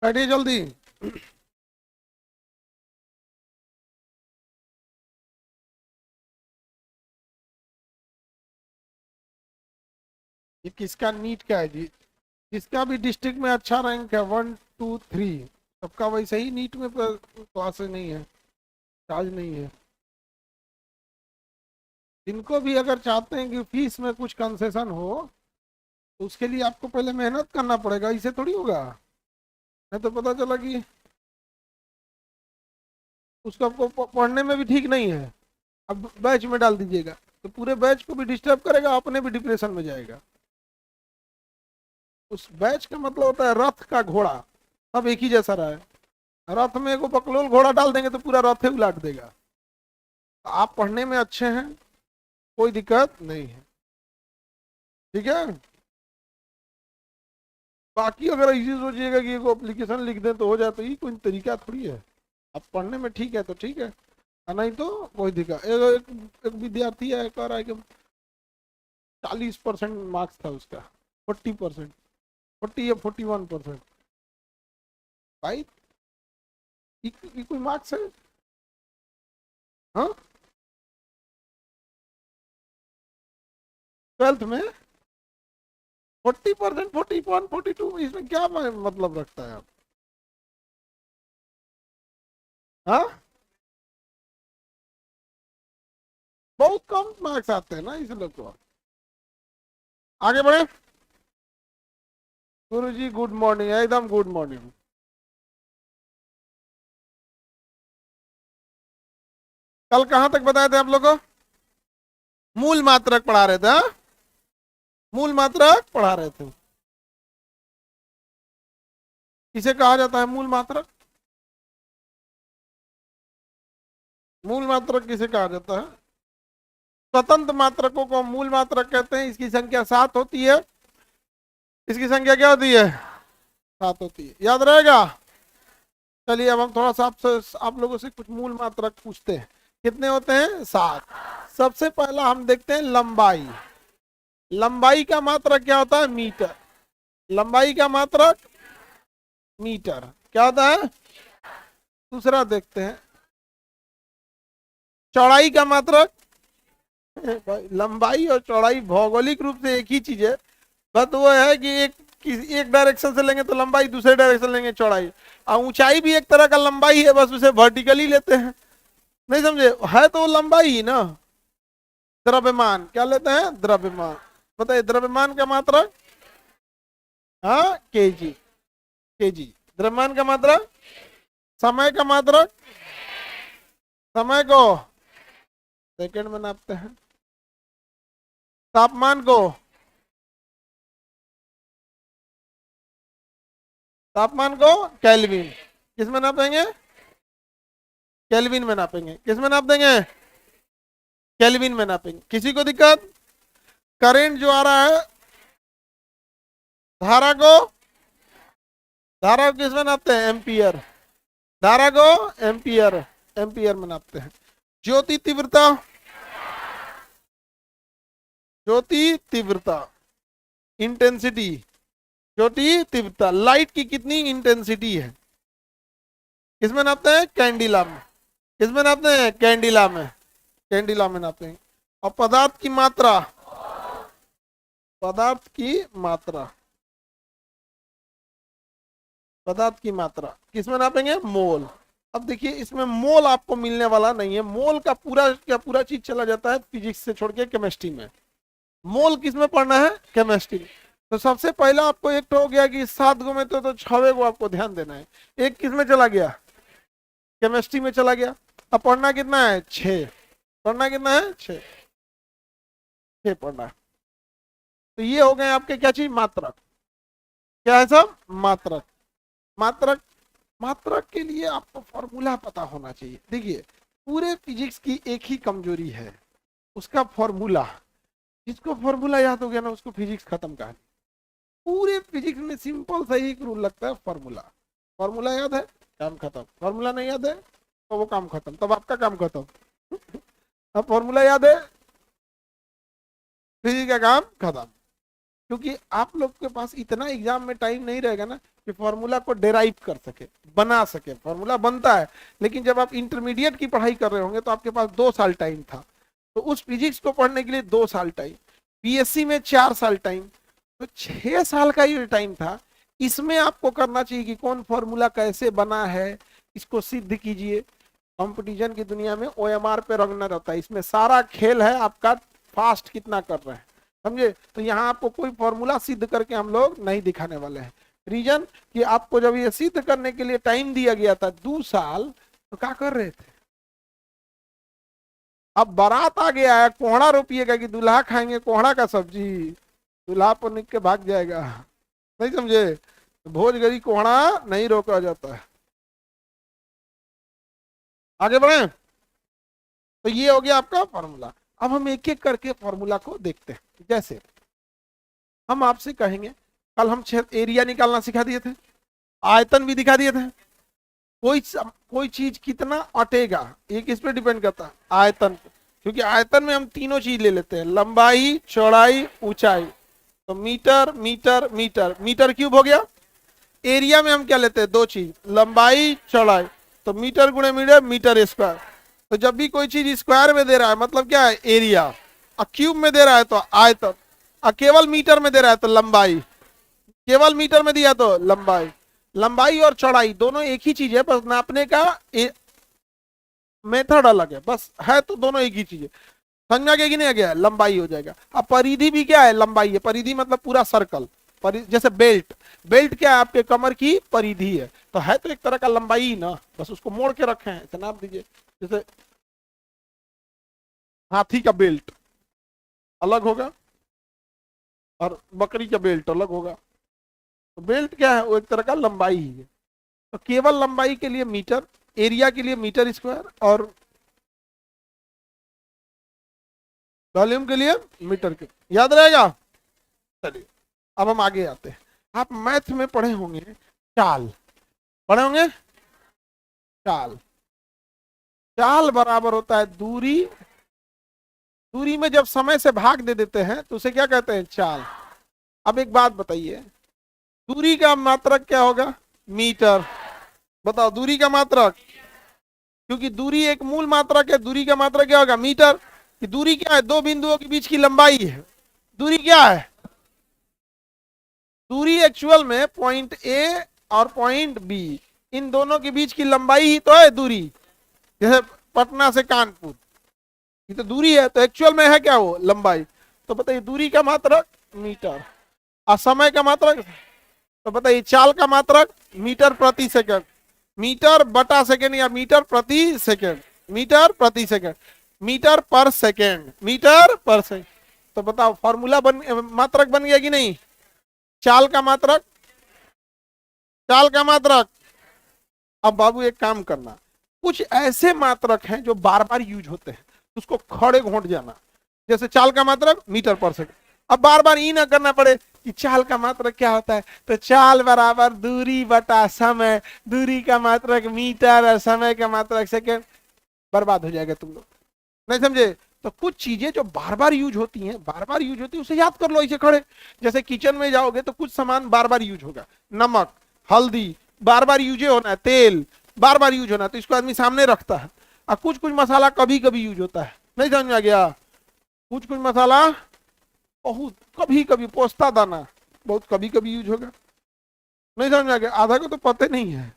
बैठिए जल्दी। ये किसका नीट का है जी? जिसका भी डिस्ट्रिक्ट में अच्छा रैंक है 1 2 3, सबका वैसे ही नीट में क्लास नहीं है, चार्ज नहीं है। जिनको भी अगर चाहते हैं कि फीस में कुछ कंसेशन हो, तो उसके लिए आपको पहले मेहनत करना पड़ेगा, इसे थोड़ी होगा। नहीं तो पता चला कि उसको आपको पढ़ने में भी ठीक नहीं है, अब बैच में डाल दीजिएगा तो पूरे बैच को भी डिस्टर्ब करेगा, अपने भी डिप्रेशन में जाएगा। उस बैच का मतलब होता है रथ का घोड़ा, सब एक ही जैसा रहा है। रथ में एगो बकलोल घोड़ा डाल देंगे तो पूरा रथ ही उलाट देगा। तो आप पढ़ने में अच्छे हैं, कोई दिक्कत नहीं है, ठीक है। बाकी अगर ऐसी सोचिएगा कि एगो एप्लीकेशन लिख दें तो हो जाए, तो ये कोई तरीका थोड़ी है। आप पढ़ने में ठीक है तो ठीक है, और नहीं तो कोई दिक्कत। एक विद्यार्थी है, कह रहा है कि 40% मार्क्स था उसका, 40%, 40 या 41%। भाई ये कोई मार्क्स है? हाँ, 12th में 40%, 41 42, इसमें क्या मतलब रखता है आप? हाँ, बहुत कम मार्क्स आते हैं ना इस लोग को। आगे बढ़े। गुरु जी गुड मॉर्निंग, एकदम गुड मॉर्निंग। कल कहाँ तक बताए थे आप लोगों को? मूल मात्रक पढ़ा रहे थे, हाँ? मूल मात्रक पढ़ा रहे थे। किसे कहा जाता है मूल मात्रक? मूल मात्रक किसे कहा जाता है? स्वतंत्र मात्रकों को मूल मात्रक कहते हैं। इसकी संख्या 7 होती है। इसकी संख्या क्या होती है? 7 होती है, याद रहेगा। चलिए अब हम थोड़ा सा आप लोगों से कुछ मूल मात्रक पूछते हैं। कितने होते हैं? 7। सबसे पहला हम देखते हैं लंबाई। लंबाई का मात्रक क्या होता है? मीटर। लंबाई का मात्रक मीटर क्या होता है? दूसरा देखते हैं चौड़ाई का मात्रक। लंबाई और चौड़ाई भौगोलिक रूप से एक ही चीज है, बस वो है कि एक डायरेक्शन से लेंगे तो लंबाई, दूसरे डायरेक्शन लेंगे चौड़ाई। और ऊंचाई भी एक तरह का लंबाई है, बस उसे वर्टिकली लेते हैं। नहीं समझे? है तो वो लंबाई ही ना। द्रव्यमान क्या लेते हैं? द्रव्यमान। बताइए द्रव्यमान का मात्रक? हाँ, केजी। केजी द्रव्यमान का मात्रक। समय का मात्रक? समय को सेकंड में नापते हैं। तापमान को? तापमान को केल्विन। किस में नापेंगे? केल्विन में नापेंगे। किस में नाप देंगे? केल्विन में नापेंगे। किसी को दिक्कत? करंट जो आ रहा है, धारा को? धारा को किस में नापते हैं? एम्पियर। धारा को एम्पियर, एम्पियर में नापते हैं। ज्योति तीव्रता? ज्योति तीव्रता, इंटेंसिटी। ज्योति तीव्रता, लाइट की कितनी इंटेंसिटी है, किसमें नापते हैं? कैंडिला में। किसमें नापते हैं? कैंडिला में। कैंडिला में नापते हैं। और पदार्थ की मात्रा? पदार्थ की मात्रा, पदार्थ की मात्रा किसमें नापेंगे? मोल। अब देखिए इसमें मोल आपको मिलने वाला नहीं है। मोल का पूरा क्या पूरा चीज चला जाता है फिजिक्स से छोड़ के केमिस्ट्री में। मोल किसमें पढ़ना है? केमिस्ट्री में। तो सबसे पहला आपको एक तो हो गया कि 7 गो में तो 6 गो आपको ध्यान देना है। एक किसमें चला गया? केमिस्ट्री में चला गया। अब पढ़ना कितना है? 6। पढ़ना कितना है? 6। 6 पढ़ना है। तो ये हो गए आपके क्या चीज? मात्रक। क्या है सब? मात्रक। मात्रक, मात्रक के लिए आपको फॉर्मूला पता होना चाहिए। देखिए पूरे फिजिक्स की एक ही कमजोरी है, उसका फॉर्मूला। जिसको फॉर्मूला याद हो गया ना, उसको फिजिक्स खत्म कहानी। पूरे फिजिक्स में सिंपल सा एक रूल लगता है, फॉर्मूला। फॉर्मूला याद है, काम खत्म। फॉर्मूला नहीं याद है तो वो काम खत्म, तब आपका काम खत्म। अब फॉर्मूला याद है, फिजिक्स का काम खत्म। क्योंकि आप लोग के पास इतना एग्जाम में टाइम नहीं रहेगा ना कि फॉर्मूला को डेराइव कर सके, बना सके। फॉर्मूला बनता है, लेकिन जब आप इंटरमीडिएट की पढ़ाई कर रहे होंगे तो आपके पास 2 साल टाइम था, तो उस फिजिक्स को पढ़ने के लिए 2 साल टाइम, बीएससी में 4 साल टाइम, तो 6 साल का ये टाइम था। इसमें आपको करना चाहिए कि कौन फॉर्मूला कैसे बना है, इसको सिद्ध कीजिए। कंपटीशन की दुनिया में ओएमआर पे रंगना रहता है, इसमें सारा खेल है आपका फास्ट कितना कर रहे हैं, समझे। तो यहाँ आपको कोई फॉर्मूला सिद्ध करके हम लोग नहीं दिखाने वाले हैं। रीजन कि आपको जब ये सिद्ध करने के लिए टाइम दिया गया था 2 साल, तो क्या कर रहे थे। अब बारात आ गया है, कोहड़ा रोपिएगा कि दूल्हा खाएंगे कोहड़ा का सब्जी, दूल्हा पर निक के भाग जाएगा, नहीं समझे। भोजगरी कोहड़ा नहीं रोका जाता है। आगे बढ़े, तो ये हो गया आपका फॉर्मूला। अब हम एक एक करके फॉर्मूला को देखते हैं। जैसे हम आपसे कहेंगे, कल हम एरिया निकालना सिखा दिए थे, आयतन भी दिखा दिए थे। कोई चीज कितना अटेगा ये किस पे डिपेंड करता है, आयतन पे। क्योंकि आयतन में हम तीनों चीज ले लेते हैं, लंबाई, चौड़ाई, ऊंचाई। तो metre metre metre, metre cube हो गया। एरिया में हम क्या लेते हैं, 2 चीज, लंबाई, चौड़ाई। तो मीटर गुणे मीटर, मीटर स्क्वायर। तो जब भी कोई चीज स्क्वायर में दे रहा है मतलब क्या है, एरिया। और क्यूब में दे रहा है तो आयतन। और केवल मीटर में दे रहा है तो लंबाई, केवल मीटर में दिया तो लंबाई। लंबाई और चौड़ाई दोनों एक ही चीज है, बस नापने का मेथड अलग है, बस है तो दोनों एक ही चीज है। समझ में आ गया कि नहीं आ गया, लंबाई हो जाएगा। अब परिधि भी क्या है, लंबाई है। परिधि मतलब पूरा सर्कल, जैसे बेल्ट, बेल्ट क्या है, आपके कमर की परिधि है तो एक तरह का लंबाई ही ना, बस उसको मोड़ के रखे हैं, इतना नाप दीजिए। जैसे हाथी का बेल्ट अलग होगा और बकरी का बेल्ट अलग होगा। तो बेल्ट क्या है, वो एक तरह का लंबाई ही है। तो केवल लंबाई के लिए मीटर, एरिया के लिए मीटर स्क्वायर, और वॉल्यूम के लिए मीटर के, याद रहेगा। चलिए अब हम आगे आते हैं। आप मैथ में पढ़े होंगे चाल, पढ़े होंगे चाल। चाल बराबर होता है दूरी, दूरी में जब समय से भाग दे देते हैं तो उसे क्या कहते हैं, चाल। अब एक बात बताइए, दूरी का मात्रक क्या होगा, मीटर। बताओ दूरी का मात्रक, क्योंकि दूरी एक मूल मात्रक है, दूरी का मात्रक क्या होगा, मीटर। कि दूरी क्या है, 2 बिंदुओं के बीच की लंबाई है। दूरी क्या है, दूरी एक्चुअल में पॉइंट ए और पॉइंट बी, इन दोनों के बीच की लंबाई ही तो है दूरी। जैसे पटना से कानपुर, ये तो दूरी है, तो एक्चुअल में है क्या, वो लंबाई। तो बताइए दूरी का मात्रक मीटर, और समय का मात्रक, तो बताइए चाल का मात्रक मीटर प्रति सेकंड। मीटर बटा सेकंड या मीटर प्रति सेकंड, मीटर प्रति सेकंड, मीटर पर सेकंड, मीटर पर सेकंड। तो बताओ फॉर्मूला मात्रक बन गया कि नहीं, चाल का मात्रक, चाल का मात्रक। अब बाबू एक काम करना, कुछ ऐसे मात्रक हैं जो बार बार यूज होते हैं, उसको खड़े घोंट जाना। जैसे चाल का मात्रक मीटर पर सेकंड। अब बार बार ये ना करना पड़े कि चाल का मात्रक क्या होता है, तो चाल बराबर दूरी बटा समय, दूरी का मात्रक मीटर और समय का मात्रक सेकंड। बर्बाद हो जाएगा तुम लोग, नहीं समझे। तो कुछ चीजें जो बार बार यूज होती हैं, बार बार यूज होती है, उसे याद कर लो ऐसे खड़े। जैसे किचन में जाओगे तो कुछ सामान बार बार यूज होगा, नमक, हल्दी बार बार यूज होना है, तेल बार बार यूज होना है, तो इसको आदमी सामने रखता है। और कुछ कुछ मसाला कभी कभी यूज होता है, नहीं समझ में आ गया। कुछ कुछ मसाला बहुत कभी कभी, पोस्ता दाना बहुत कभी कभी यूज होगा, नहीं समझ में आ गया। आधा को तो पता नहीं है,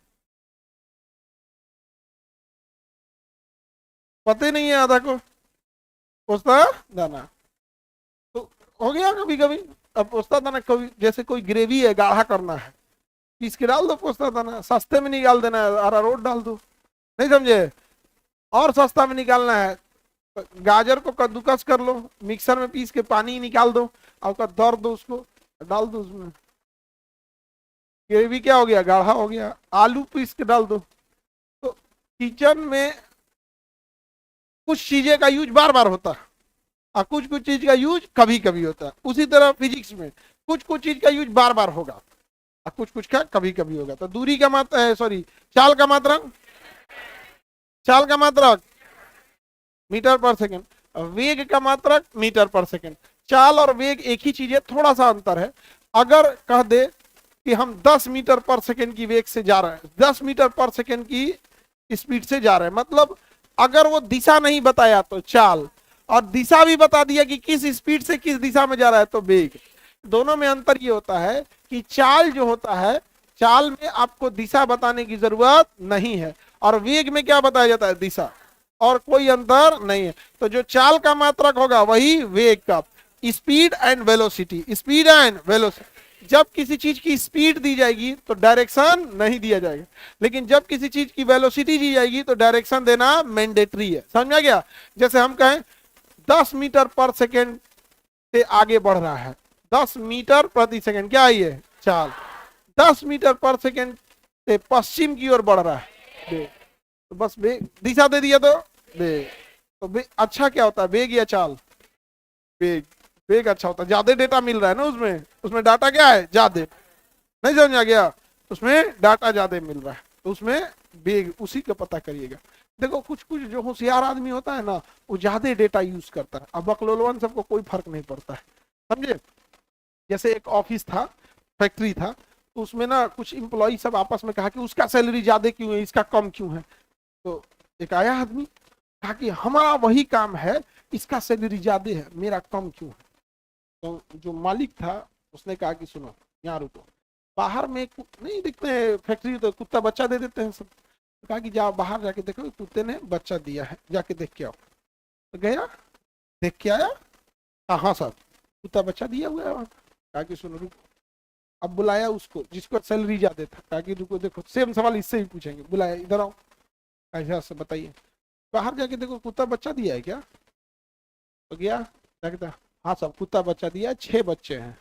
पता नहीं है आधा को, पोस्ता दाना तो हो गया कभी कभी। अब पोस्ता दाना कभी, जैसे कोई ग्रेवी है गाढ़ा करना है, पीस के डाल दो पोस्ता दाना, सस्ते में निकाल देना है, अरारोट डाल दो, नहीं समझे। और सस्ता में निकालना है, गाजर को कद्दूकस कर लो, मिक्सर में पीस के पानी निकाल दो, और उसका दर दो, उसको डाल दो उसमें, ग्रेवी क्या हो गया, गाढ़ा हो गया। आलू पीस के डाल दो। तो किचन में कुछ चीजें का यूज बार बार होता है और कुछ कुछ चीज का यूज कभी कभी होता है। उसी तरह फिजिक्स में कुछ कुछ चीज का यूज बार बार होगा और कुछ कुछ का कभी कभी होगा। तो दूरी का मात्रक, सॉरी चाल का मात्रक, चाल का मात्रक मीटर पर सेकंड, वेग का मात्रक मीटर पर सेकंड। चाल और वेग एक ही चीज है, थोड़ा सा अंतर है। अगर कह दे कि हम 10 मीटर पर सेकेंड की वेग से जा रहे हैं, 10 मीटर पर सेकेंड की स्पीड से जा रहे हैं। मतलब अगर वो दिशा नहीं बताया तो चाल, और दिशा भी बता दिया कि किस स्पीड से किस दिशा में जा रहा है तो वेग। दोनों में अंतर ये होता है कि चाल जो होता है, चाल में आपको दिशा बताने की जरूरत नहीं है, और वेग में क्या बताया जाता है, दिशा, और कोई अंतर नहीं है। तो जो चाल का मात्रक होगा वही वेग का। Speed and velocity, speed and velocity. जब किसी चीज की स्पीड दी जाएगी तो डायरेक्शन नहीं दिया जाएगा, लेकिन जब किसी चीज की वेलोसिटी दी जाएगी तो डायरेक्शन देना मैंडेटरी है। समझा गया? जैसे हम कहें 10 मीटर पर सेकेंड से आगे बढ़ रहा है, 10 मीटर प्रति सेकेंड, क्या है ये, चाल। 10 मीटर पर सेकेंड से पश्चिम की ओर बढ़ रहा है, तो बस वेग, दिशा दे दिया तो वेग। तो वेग अच्छा क्या होता है, वेग या चाल? वेग। वेग अच्छा होता है, ज्यादा डेटा मिल रहा है ना उसमें, उसमें डाटा क्या है, ज्यादा। नहीं समझ आ गया? उसमें डाटा ज्यादा मिल रहा है तो उसमें वेग, उसी का पता करिएगा। देखो कुछ कुछ जो होशियार आदमी होता है ना, वो ज्यादा डेटा यूज करता है, अब बकलोलवन सबको कोई फर्क नहीं पड़ता है, समझे? जैसे एक ऑफिस था, फैक्ट्री था, तो उसमें ना कुछ इम्प्लॉय सब आपस में कहा कि उसका सैलरी ज्यादा क्यों है, इसका कम क्यों है। तो एक आया आदमी, कहा कि हमारा वही काम है, इसका सैलरी ज्यादा है, मेरा कम क्यों है। तो जो मालिक था उसने कहा कि सुनो, यहाँ रुको, बाहर में नहीं दिखते फैक्ट्री, तो कुत्ता बच्चा दे देते हैं सब। तो कहा कि जाओ बाहर जाके देखो, कुत्ते ने बच्चा दिया है, जाके देख के आओ। तो गया, देख के आया, हाँ सर कुत्ता बच्चा दिया हुआ है। कहा कि सुनो रुको, अब बुलाया उसको जिसको सैलरी ज्यादा था, कहा कि रुको देखो, सेम सवाल इससे भी पूछेंगे, बुलाया, इधर आओ, ऐसा से बताइए, बाहर जाके देखो कुत्ता बच्चा दिया है क्या। तो गया, जाके हाँ सब कुत्ता बच्चा दिया, 6 बच्चे हैं।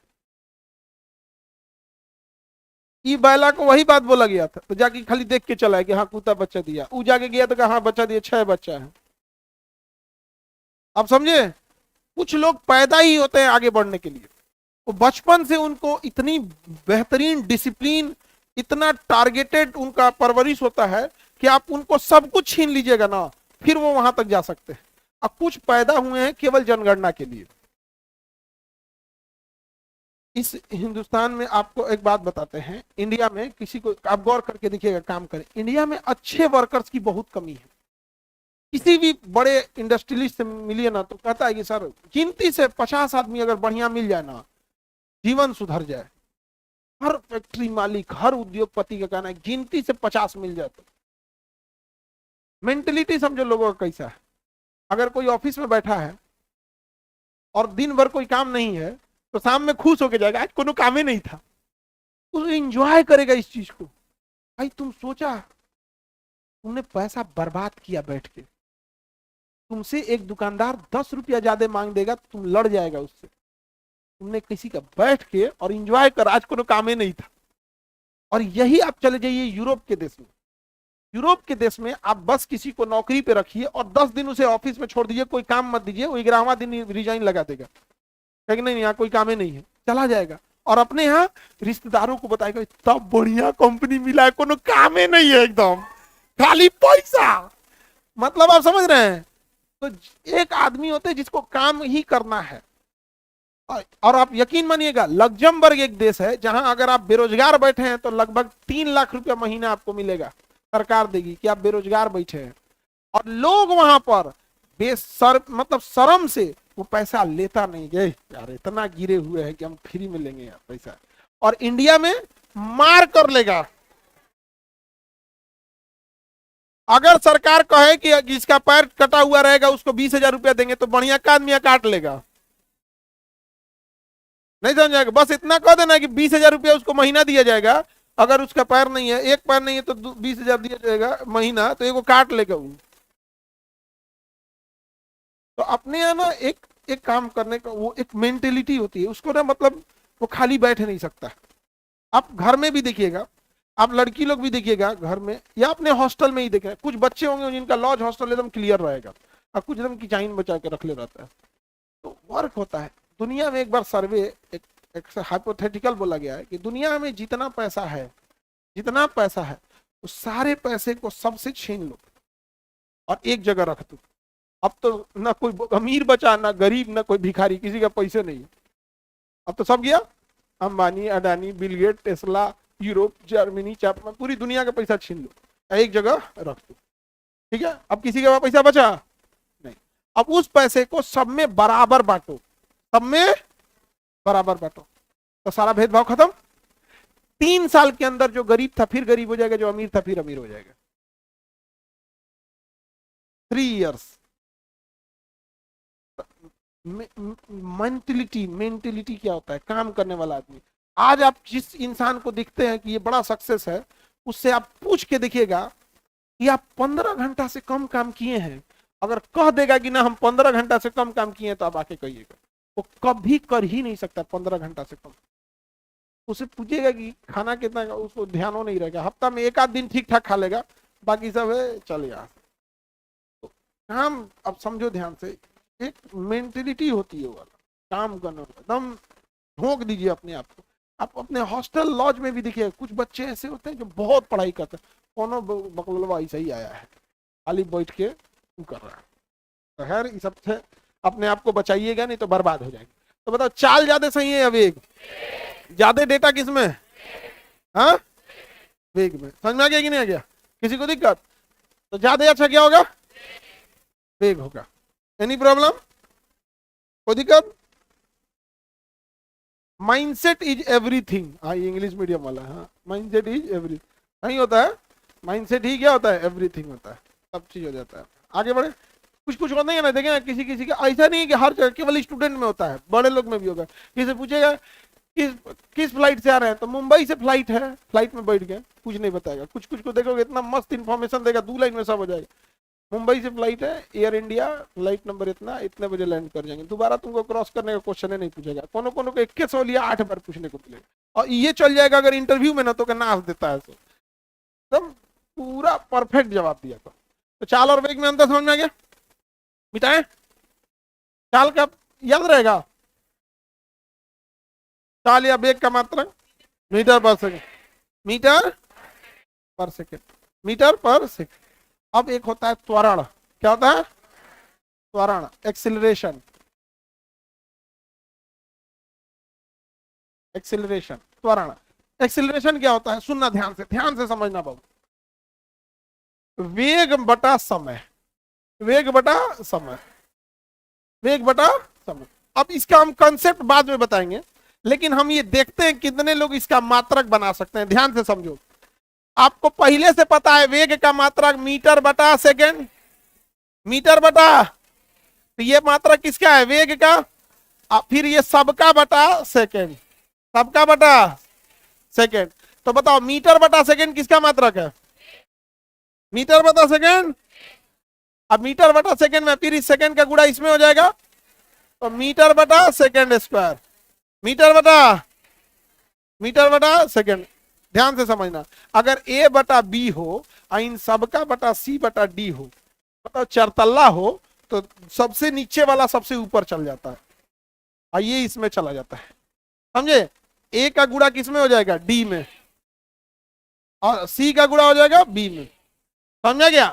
ई बैला को वही बात बोला गया था, तो जाके खाली देख के चला है कि हाँ कुत्ता बच्चा दिया, वो जाके गया तो कहा हाँ बच्चा दिया, 6 बच्चा है। आप समझे? कुछ लोग पैदा ही होते हैं आगे बढ़ने के लिए, वो बचपन से उनको इतनी बेहतरीन डिसिप्लिन, इतना टारगेटेड उनका परवरिश होता है कि आप उनको सब कुछ छीन लीजिएगा ना, फिर वो वहां तक जा सकते हैं। अब कुछ पैदा हुए हैं केवल जनगणना के लिए। इस हिंदुस्तान में आपको एक बात बताते हैं, इंडिया में किसी को आप गौर करके देखिएगा, काम करें, इंडिया में अच्छे वर्कर्स की बहुत कमी है। किसी भी बड़े इंडस्ट्रियलिस्ट से मिलिए ना तो कहता है कि सर गिनती से 50 आदमी अगर बढ़िया मिल जाए ना, जीवन सुधर जाए। हर फैक्ट्री मालिक, हर उद्योगपति का कहना है गिनती से 50 मिल जाए तो। मेंटेलिटी समझो लोगों का कैसा है। अगर कोई ऑफिस में बैठा है और दिन भर कोई काम नहीं है, तो शाम में खुश होके जाएगा, आज कोनो काम ही नहीं था, तो एंजॉय करेगा इस चीज को। भाई तुम सोचा, तुमने पैसा बर्बाद किया बैठ के, तुमसे एक दुकानदार 10 रुपया ज्यादा मांग देगा, तुम लड़ जाएगा उससे। तुमने किसी का बैठ के और एंजॉय कर, आज कोनो काम ही नहीं था। और यही आप चले जाइए यूरोप के देश में, यूरोप के देश में आप बस किसी को नौकरी पे रखिए और 10 दिन उसे ऑफिस में छोड़ दीजिए, कोई काम मत दीजिए, वो 11वां दिन रिजाइन लगा देगा, कहेगा नहीं यहाँ कोई काम ही नहीं है, चला जाएगा। और अपने यहाँ रिश्तेदारों को बताएगा इतना बढ़िया कंपनी मिला है, कोनो काम ही नहीं है, एकदम खाली पैसा। मतलब आप समझ रहे हैं? तो एक आदमी होते हैं जिसको काम ही करना है। और आप यकीन मानिएगा, लग्जमबर्ग एक देश है जहां अगर आप बेरोजगार बैठे हैं तो लगभग 3 लाख रुपया महीना आपको मिलेगा, सरकार देगी कि आप बेरोजगार बैठे हैं। और लोग वहां पर मतलब शर्म से वो पैसा लेता नहीं, गए यार इतना गिरे हुए हैं कि हम फ्री में लेंगे यार पैसा। और इंडिया में मार कर लेगा। अगर सरकार कहे कि जिसका पैर कटा हुआ रहेगा उसको 20,000 रुपया देंगे, तो बढ़िया का आदमी काट लेगा, नहीं समझ आएगा। बस इतना कह देना कि 20,000 रुपया उसको महीना दिया जाएगा, अगर उसका पैर नहीं है, एक पैर नहीं है तो 20,000 दिया जाएगा महीना, तो एक काट लेगा वो। तो अपने यहाँ ना एक एक काम करने का वो एक मेंटेलिटी होती है, उसको ना मतलब वो खाली बैठ नहीं सकता। आप घर में भी देखिएगा, आप लड़की लोग भी देखिएगा घर में, या अपने हॉस्टल में ही देखें, कुछ बच्चे होंगे जिनका लॉज हॉस्टल एकदम क्लियर रहेगा और कुछ एकदम किचाइन बचा के रख ले रहता है, तो वर्क होता है। दुनिया में एक बार सर्वे, एक हाइपोथेटिकल बोला गया है कि दुनिया में जितना पैसा है उस सारे पैसे को सबसे छीन लो और एक जगह रख दो। अब तो ना कोई अमीर बचा, ना गरीब, ना कोई भिखारी, किसी का पैसे नहीं, अब तो सब गया Ambani, Adani, Bill Gate, Tesla, Europe, Germany, Japan, पूरी दुनिया का पैसा छीन लो, एक जगह रख दो, ठीक है। अब किसी के पास पैसा बचा नहीं, अब उस पैसे को सब में बराबर बांटो, सब में बराबर बांटो, तो सारा भेदभाव खत्म। 3 साल के अंदर जो गरीब था फिर गरीब हो जाएगा, जो अमीर था फिर अमीर हो जाएगा। 3 years। मेंटलिटी, मेंटलिटी क्या होता है, काम करने वाला आदमी। आज आप जिस इंसान को दिखते हैं कि ये बड़ा सक्सेस है, उससे आप पूछ के देखिएगा कि आप 15 घंटा से कम काम किए हैं, अगर कह देगा कि ना हम 15 घंटा से कम काम किए हैं, तो आप आके कहिएगा। वो कभी कर ही नहीं सकता 15 घंटा से कम। उसे पूछिएगा कि खाना कितना, उसको ध्यान नहीं रहेगा, हफ्ता में 1 आध दिन ठीक ठाक खा लेगा, बाकी सब है चलेगा। तो काम अब समझो ध्यान से, एक मेंटेलिटी होती है वाला काम करने वाला, एकदम झोंक दीजिए अपने आप को। आप अपने हॉस्टल लॉज में भी देखिए, कुछ बच्चे ऐसे होते हैं जो बहुत पढ़ाई करते हैं, कोनो बकलवा ऐसा ही आया है, खाली बैठ के कर रहा है। तो खैर इस सब से अपने आप को बचाइएगा, नहीं तो बर्बाद हो जाएंगे। तो बताओ चाल ज्यादा सही है या वेग? ज्यादा डेटा किसमें? हाँ, वेग में। समझ में आ गया कि नहीं आ गया? किसी को दिक्कत? तो ज्यादा अच्छा क्या होगा? वेग होगा। Any problem? कोई दिक्कत? Mindset is everything. हाँ, ये इंग्लिश मीडियम वाला है। हाँ, माइंडसेट इज एवरीथिंग नहीं होता है, माइंडसेट ही क्या होता है? एवरीथिंग होता है, सब चीज हो जाता है। आगे बढ़े। कुछ कुछ होता है ना, देखें किसी किसी का ऐसा नहीं कि हर जगह केवल स्टूडेंट में होता है, बड़े लोग में भी होगा। किसी पूछेगा किस फ्लाइट से आ रहे हैं, तो मुंबई से फ्लाइट है, फ्लाइट में बैठ गए, कुछ नहीं बताएगा। कुछ कुछ को देखोगे इतना मस्त इन्फॉर्मेशन देगा, 2 लाइन में सब हो जाएगा। मुंबई से फ्लाइट है, एयर इंडिया, फ्लाइट नंबर इतना, इतने बजे लैंड कर जाएंगे। दोबारा तुमको क्रॉस करने का क्वेश्चन नहीं पूछेगा। कोनो कोनो को 21 सौ लिया 8 बार पूछने को मिलेगा, और ये चल जाएगा अगर इंटरव्यू में ना, तो नाच देता है। तो एकदम पूरा परफेक्ट जवाब दिया था। तो चाल और वेग में अंतर समझ में आ गया? मिटाएं? चाल का याद रहेगा? चाल या वेग का मात्रक मीटर पर सेकेंड, मीटर पर सेकेंड, मीटर पर सेकेंड। अब एक होता है त्वरण। क्या होता है? त्वरण, एक्सिलरेशन, एक्सिलरेशन, त्वरण। एक्सिलरेशन क्या होता है? सुनना ध्यान से समझना बाबू। वेग बटा समय, वेग बटा समय, वेग बटा समय। अब इसका हम कंसेप्ट बाद में बताएंगे, लेकिन हम ये देखते हैं कितने लोग इसका मात्रक बना सकते हैं। ध्यान से समझो। आपको पहले से पता है वेग का मात्रक मीटर बटा सेकेंड, मीटर बटा, तो ये मात्रक किसका है? वेग का। फिर ये सबका बटा सेकेंड, सबका बटा सेकेंड। तो बताओ मीटर बटा सेकेंड किसका मात्रक है? मीटर बटा सेकेंड। अब मीटर बटा सेकेंड में फिर इस सेकेंड का गुणा इसमें हो जाएगा, तो मीटर बटा सेकेंड स्क्वायर, मीटर बटा सेकेंड। ध्यान से समझना, अगर ए बटा बी हो और इन सबका बटा सी बटा डी हो, मतलब चरतल्ला हो, तो सबसे नीचे वाला सबसे ऊपर चल जाता है और ये इसमें चला जाता है। समझे? ए का गुणा किसमें हो जाएगा? डी में, और सी का गुणा हो जाएगा बी में। समझा गया?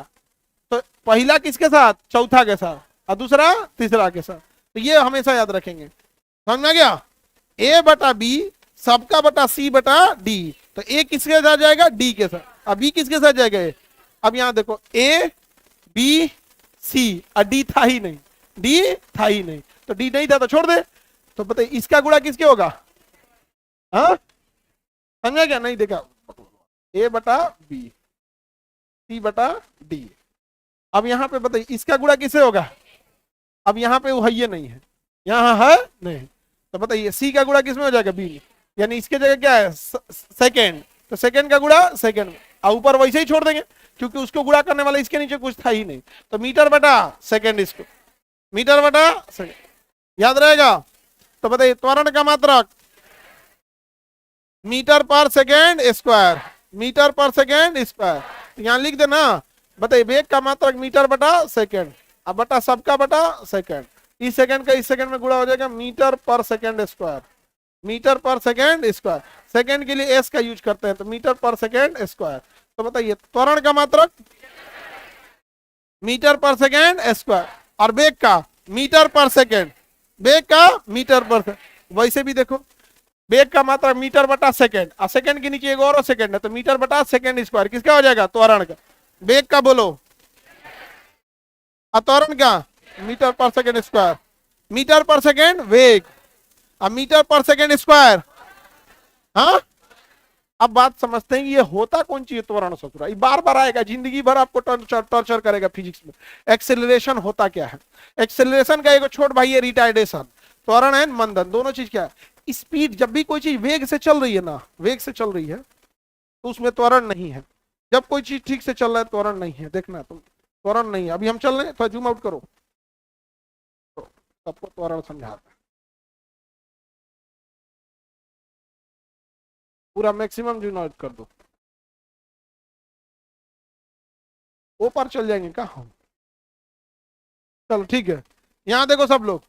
तो पहला किसके साथ? चौथा के साथ, और दूसरा तीसरा के साथ। तो ये हमेशा याद रखेंगे। समझ गया? ए बटा बी, सबका बटा सी बटा डी। तो ए किसके साथ जाएगा? डी के साथ। अब बी किसके साथ जाएगा? ए। अब यहां देखो, ए बी सी, और डी था ही नहीं, डी था ही नहीं, तो डी नहीं था तो छोड़ दे। तो बताइए इसका गुणा किसके होगा? हाँ, समझा क्या? नहीं देखा? ए बटा बी, सी बटा डी। अब यहाँ पे बताइए इसका गुणा किससे होगा? अब यहाँ पे वो है ये नहीं है, यहाँ है नहीं, तो बताइए सी का गुणा किसमें हो जाएगा? बी में। यानी इसके जगह क्या है? सेकेंड, तो सेकेंड का गुणा सेकेंड में, और ऊपर वैसे ही छोड़ देंगे क्योंकि उसको गुणा करने वाला इसके नीचे कुछ था ही नहीं। तो मीटर बटा सेकेंड, इसको मीटर बटा सेकेंड याद रहेगा। तो बताइए त्वरण का मात्रक मीटर पर सेकेंड स्क्वायर, मीटर पर सेकेंड स्क्वायर। तो यहाँ लिख देना। बताइए वेग का मात्रक मीटर बटा सेकेंड, अब बटा सबका बटा सेकेंड। इस सेकेंड का इस सेकेंड में गुणा हो जाएगा, मीटर पर सेकेंड स्क्वायर, मीटर पर सेकेंड स्क्वायर। सेकेंड के लिए एस का यूज करते हैं, तो मीटर पर सेकेंड स्क्वायर। तो बताइए त्वरण का मात्रक मीटर पर सेकेंड स्क्वायर, और वेग का मीटर पर सेकेंड, वेग का मीटर पर सेकेंड। वैसे भी देखो वेग का मात्रा मीटर बटा सेकंड, और सेकंड के नीचे एक और सेकंड है, तो मीटर बटा सेकंड स्क्वायर किसका हो जाएगा? त्वरण का। वेग का बोलो, त्वरण का मीटर पर सेकंड स्क्वायर, मीटर पर सेकंड वेग, अब मीटर पर सेकंड स्क्वायर। हाँ, अब बात समझते हैं कि ये होता कौन चीज त्वरण ससुरा, ये बार बार आएगा, जिंदगी भर आपको टॉर्चर करेगा फिजिक्स में। एक्सेलरेशन होता क्या है? एक्सेलरेशन का एक छोट भाई है रिटार्डेशन, त्वरण है मंदन, दोनों चीज क्या है? स्पीड, जब भी कोई चीज वेग से चल रही है ना, वेग से चल रही है तो उसमें त्वरण नहीं है। जब कोई चीज ठीक से चल रहा है त्वरण नहीं है, देखना तुम, त्वरण नहीं है। अभी हम चल रहे हैं, थोड़ा जूम आउट करो तो सबको त्वरण समझाता है, पूरा मैक्सिमम जूम आउट कर दो, वो पर चल जाएंगे क्या हम? चलो ठीक है, यहाँ देखो सब लोग,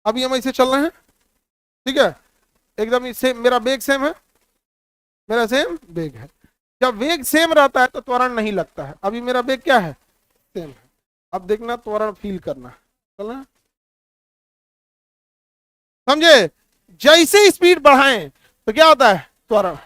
अभी हम ऐसे चल रहे हैं, ठीक है, एकदम सेम, मेरा वेग सेम है, मेरा सेम वेग है। जब वेग सेम रहता है तो त्वरण नहीं लगता है। अभी मेरा वेग क्या है? सेम है। अब देखना त्वरण फील करना, चलना, समझे? जैसे स्पीड बढ़ाएं तो क्या होता है? त्वरण।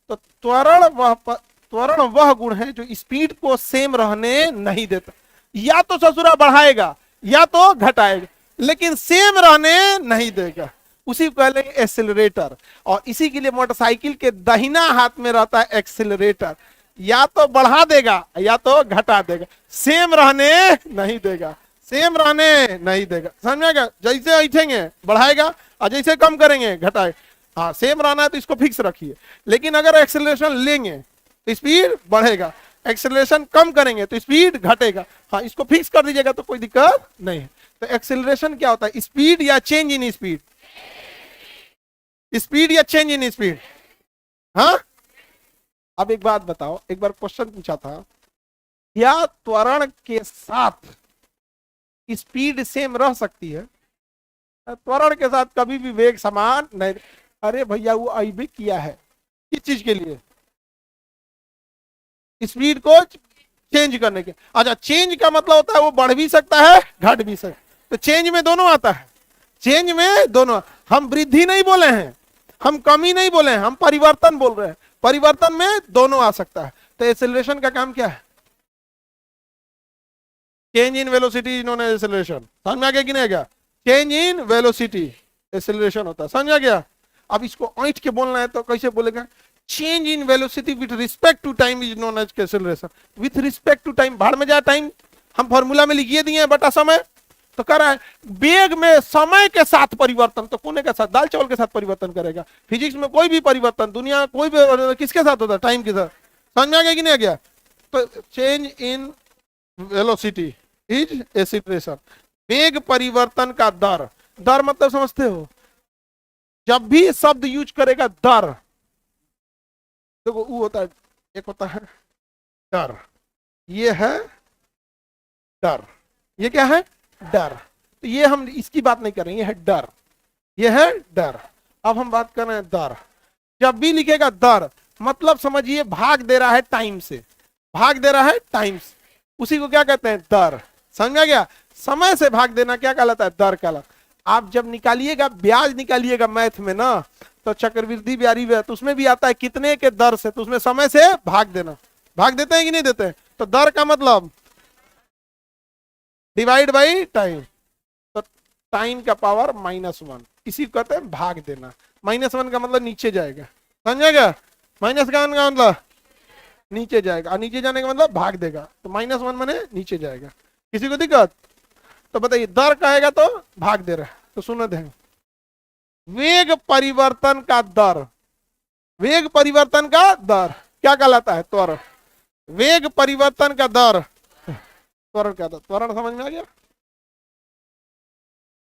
तो त्वरण वह गुण है जो स्पीड को सेम रहने नहीं देता। या तो ससुरा बढ़ाएगा या तो घटाएगा, लेकिन सेम रहने नहीं देगा। उसी को कहते हैं एक्सेलरेटर। और इसी के लिए मोटरसाइकिल के दाहिना हाथ में रहता है एक्सेलरेटर, या तो बढ़ा देगा या तो घटा देगा, सेम रहने नहीं देगा, सेम रहने नहीं देगा। समझेगा? जैसे ऐठेंगे बढ़ाएगा और जैसे कम करेंगे घटाए। हाँ, सेम रहना है तो इसको फिक्स रखिए, लेकिन अगर एक्सेलरेशन लेंगे तो स्पीड बढ़ेगा, एक्सेलरेशन कम करेंगे तो स्पीड घटेगा। हाँ, इसको फिक्स कर दीजिएगा तो कोई दिक्कत नहीं है। तो एक्सेलरेशन क्या होता है? स्पीड या चेंज इन स्पीड, स्पीड या चेंज इन स्पीड। हाँ, अब एक बात बताओ, एक बार क्वेश्चन पूछा था, क्या त्वरण के साथ स्पीड सेम रह सकती है? त्वरण के साथ कभी भी वेग समान नहीं। अरे भैया, वो अभी किया है किस चीज के लिए? स्पीड को चेंज करने के। अच्छा, चेंज का मतलब होता है वो बढ़ भी सकता है घट भी सकता है, तो चेंज में दोनों आता है, चेंज में दोनों। हम वृद्धि नहीं बोले हैं, हम कमी नहीं बोले हैं, हम परिवर्तन बोल रहे हैं। परिवर्तन में दोनों आ सकता है। तो एक्सेलरेशन का काम क्या है? Change in velocity known as acceleration. समझ में आ गया कि नहीं? गया चेंज इन वेलोसिटी एक्सेलरेशन होता है। समझ आ गया? अब इसको ऐंठ के बोलना है तो कैसे बोलेगा? Change in velocity with respect to time is known as acceleration. With respect to time, भाड़ में जा टाइम, हम फॉर्मूला में लिखिए दिए हैं बटा समय, तो कर रहा है वेग में समय के साथ परिवर्तन, तो कोने के साथ, दाल चावल के साथ परिवर्तन करेगा। फिजिक्स में कोई भी परिवर्तन दुनिया कोई भी किसके साथ होता है? टाइम के साथ। समझ में आ गया कि नहीं आ गया? तो change in velocity is acceleration. वेग परिवर्तन का दर, दर मतलब समझते हो? जब भी शब्द यूज करेगा दर, देखो वो होता है, एक होता है डर, ये है डर, ये क्या है? डर। तो ये हम इसकी बात नहीं कर रहे हैं, ये है डर, ये है डर। अब हम बात कर रहे हैं दर। जब भी लिखेगा दर, मतलब समझिए भाग दे रहा है टाइम से, भाग दे रहा है टाइम से, उसी को क्या कहते हैं? दर। समझ आ गया? समय से भाग देना क्या कहलाता है? दर कहलाता। आप जब निकालिएगा, ब्याज निकालिएगा मैथ में ना, तो चक्रवृद्धि ब्याज तो उसमें भी आता है कितने के दर से, तो उसमें समय से भाग देना। भाग देते हैं कि नहीं देते हैं? तो दर का मतलब डिवाइड बाई टाइम, तो टाइम का पावर -1, इसी को कहते हैं भाग देना। -1 का मतलब नीचे जाएगा, समझेगा? माइनस का मतलब नीचे जाएगा, और नीचे जाने का मतलब भाग देगा, तो -1 माने नीचे जाएगा। किसी को दिक्कत? तो बताइए, दर कहेगा तो भाग दे रहा है, तो सुनो ध्यान। वेग परिवर्तन का दर, वेग परिवर्तन का दर क्या कहलाता है? त्वरण। वेग परिवर्तन का दर त्वरण क्या था? त्वरण। समझ में आ गया?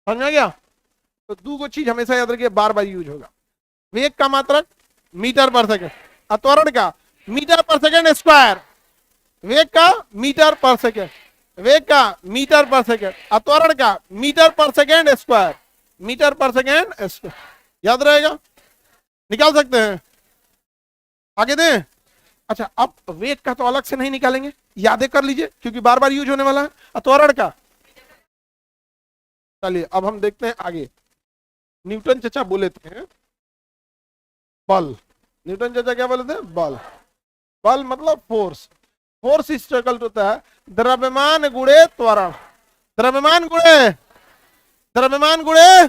समझ में आ गया? तो दो को चीज हमेशा याद रखिए, बार बार यूज होगा। वेग का मात्रक मीटर पर सेकंड, और त्वरण का मीटर पर सेकंड स्क्वायर। वेग का मीटर पर सेकंड, वेग का मीटर पर सेकंड, और त्वरण का मीटर पर सेकंड स्क्वायर, मीटर पर सेकंड स्क्वायर। याद रहेगा? निकाल सकते हैं? आगे दें? अच्छा, अब वेग का तो अलग से नहीं निकालेंगे, यादें कर लीजिए क्योंकि बार बार यूज होने वाला है। और त्वरण का, चलिए अब हम देखते हैं आगे। न्यूटन चचा बोले थे बल। न्यूटन चाचा क्या बोले थे? बल। बल मतलब फोर्स। फोर्स स्ट्रगल होता है द्रव्यमान गुणे त्वरण। द्रव्यमान गुणे, द्रव्यमान गुणे,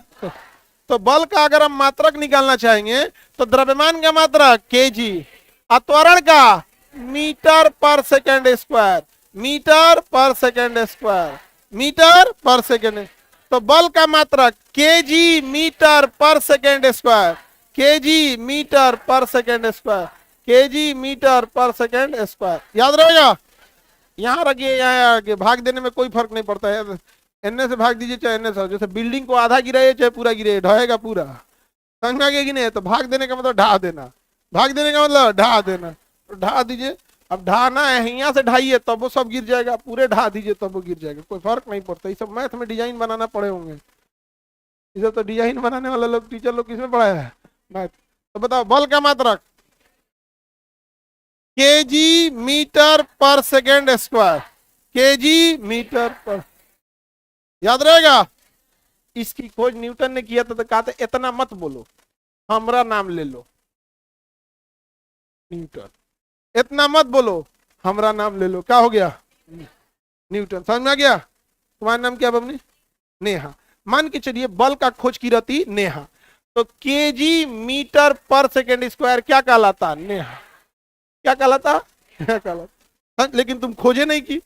तो बल का अगर हम मात्रक निकालना चाहेंगे तो द्रव्यमान का मात्रक केजी, और त्वरण का मीटर पर सेकेंड स्क्वायर, मीटर पर सेकेंड स्क्वायर, मीटर पर सेकेंड। तो बल का मात्रक केजी मीटर पर सेकेंड स्क्वायर, केजी मीटर पर सेकेंड स्क्वायर, केजी मीटर पर सेकेंड स्क्वायर। याद रहेगा? यहाँ रखिए, यहाँ आगे भाग देने में कोई फर्क नहीं पड़ता है। एनए से भाग दीजिए चाहे एनए से, जैसे बिल्डिंग को आधा गिराइए चाहे पूरा गिराइए, ढहेगा पूरा। समझ में आ गया कि नहीं? तो भाग देने का मतलब ढा देना, भाग देने का मतलब ढा देना, तो ढा दीजिए। अब ढाना है, यहाँ से ढाइए तब वो सब गिर जाएगा, पूरे ढा दीजिए तब वो गिर जाएगा, कोई फर्क नहीं पड़ता। ये सब मैथ में डिजाइन बनाना पड़े होंगे, इधर तो डिजाइन बनाने वाला लोग, टीचर लोग किसमें पढ़ाया है? मैथ। तो बताओ बल का मात्रक केजी मीटर पर सेकेंड स्क्वायर, केजी मीटर पर। याद रहेगा? इसकी खोज न्यूटन ने किया था, तो कहा था इतना मत बोलो, हमारा नाम ले लो न्यूटन, इतना मत बोलो, हमारा नाम ले लो। क्या हो गया? न्यूटन। समझ में आ गया? तुम्हारा नाम क्या बबनी? नेहा। मान के चलिए बल का खोज की रहती नेहा, तो केजी मीटर पर सेकेंड स्क्वायर क्या कहलाता? नेहा। क्या कहलाता? क्या कहलाता? लेकिन तुम खोजे नहीं की,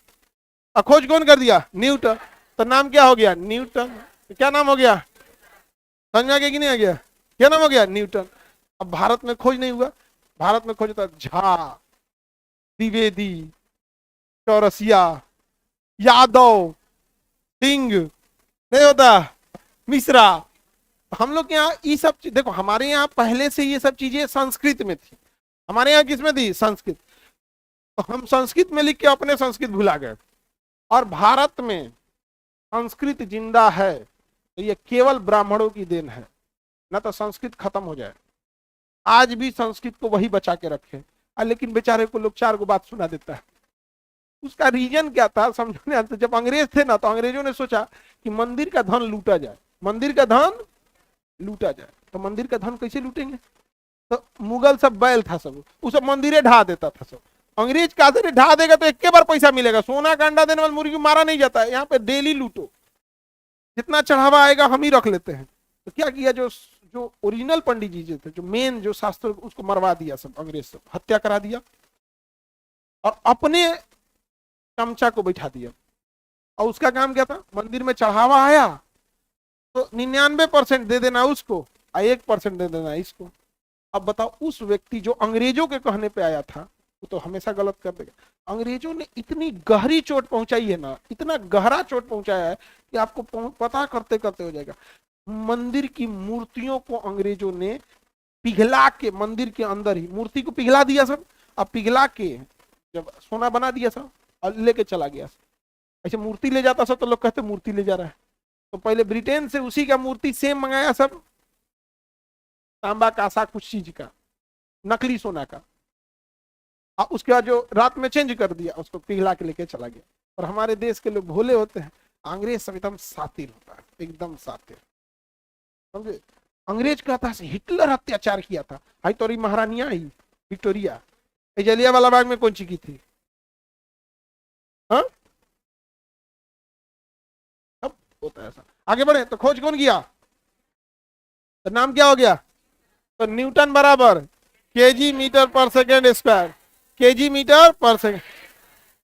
खोज कौन कर दिया? न्यूटन। तो नाम क्या हो गया? न्यूटन। क्या नाम हो गया? समझ में आ गया कि नहीं आ गया? क्या नाम हो गया? न्यूटन। अब भारत में खोज नहीं हुआ, भारत में खोज होता झा, द्विवेदी, चौरसिया, यादव, सिंह, नहीं होता, मिश्रा। हम लोग के यहाँ ये सब देखो, हमारे यहाँ पहले से ये सब चीजें संस्कृत में थी। हमारे यहाँ किसमें थी? संस्कृत। तो हम संस्कृत में लिख के अपने संस्कृत भुला गए, और भारत में संस्कृत जिंदा है तो ये केवल ब्राह्मणों की देन है, ना तो संस्कृत खत्म हो जाए। आज भी संस्कृत को वही बचा के रखे, लेकिन बेचारे को लोग चार को बात सुना देता है। उसका रीजन क्या था समझो नहीं आता। जब अंग्रेज थे ना, तो अंग्रेजों ने सोचा कि मंदिर का धन लूटा जाए, मंदिर का धन लूटा जाए। तो मंदिर का धन कैसे लूटेंगे? तो मुगल सब बैल था, सब उस मंदिरे ढा देता था सब। अंग्रेज का ढा देगा तो एक बार पैसा मिलेगा, सोना का अंडा देने वाला मुर्गी मारा नहीं जाता है। यहाँ पे डेली लूटो, जितना चढ़ावा आएगा हम ही रख लेते हैं। तो क्या किया, जो जो ओरिजिनल पंडित जी थे, जो मेन जो शास्त्र, उसको मरवा दिया सब, अंग्रेज सब हत्या करा दिया, और अपने चमचा को बैठा दिया। और उसका काम क्या था? मंदिर में चढ़ावा आया तो 99% दे देना उसको, और 1% दे देना इसको। अब बताओ, उस व्यक्ति जो अंग्रेजों के कहने पे आया था, वो तो हमेशा गलत कर देगा। अंग्रेजों ने इतनी गहरी चोट पहुंचाई है ना, इतना गहरा चोट पहुंचाया है कि आपको पता करते करते हो जाएगा। मंदिर की मूर्तियों को अंग्रेजों ने पिघला के, मंदिर के अंदर ही मूर्ति को पिघला दिया सब, अब पिघला के जब सोना बना दिया सब और लेके चला गया सब। ऐसे मूर्ति ले जाता सब तो लोग कहते मूर्ति ले जा रहा है। तो पहले ब्रिटेन से उसी का मूर्ति सेम मंगाया सब, तांबा कासा कुछ चीज का, नकली सोना का, और उसके बाद जो रात में चेंज कर दिया, उसको पिघला के लेके चला गया। और हमारे देश के लोग भोले होते हैं, अंग्रेज सब एकदम सातिर होता है, एकदम सातिर। समझे? अंग्रेज कहता है हिटलर अत्याचार किया था, आई तो महारानिया ही विक्टोरिया जलियांवाला बाग में कौन सी की थी? हाँ, अब होता है ऐसा। आगे बढ़े तो खोज कौन किया? तो नाम क्या हो गया? तो न्यूटन बराबर केजी मीटर पर सेकेंड स्क्वायर, केजी मीटर पर सेकेंड।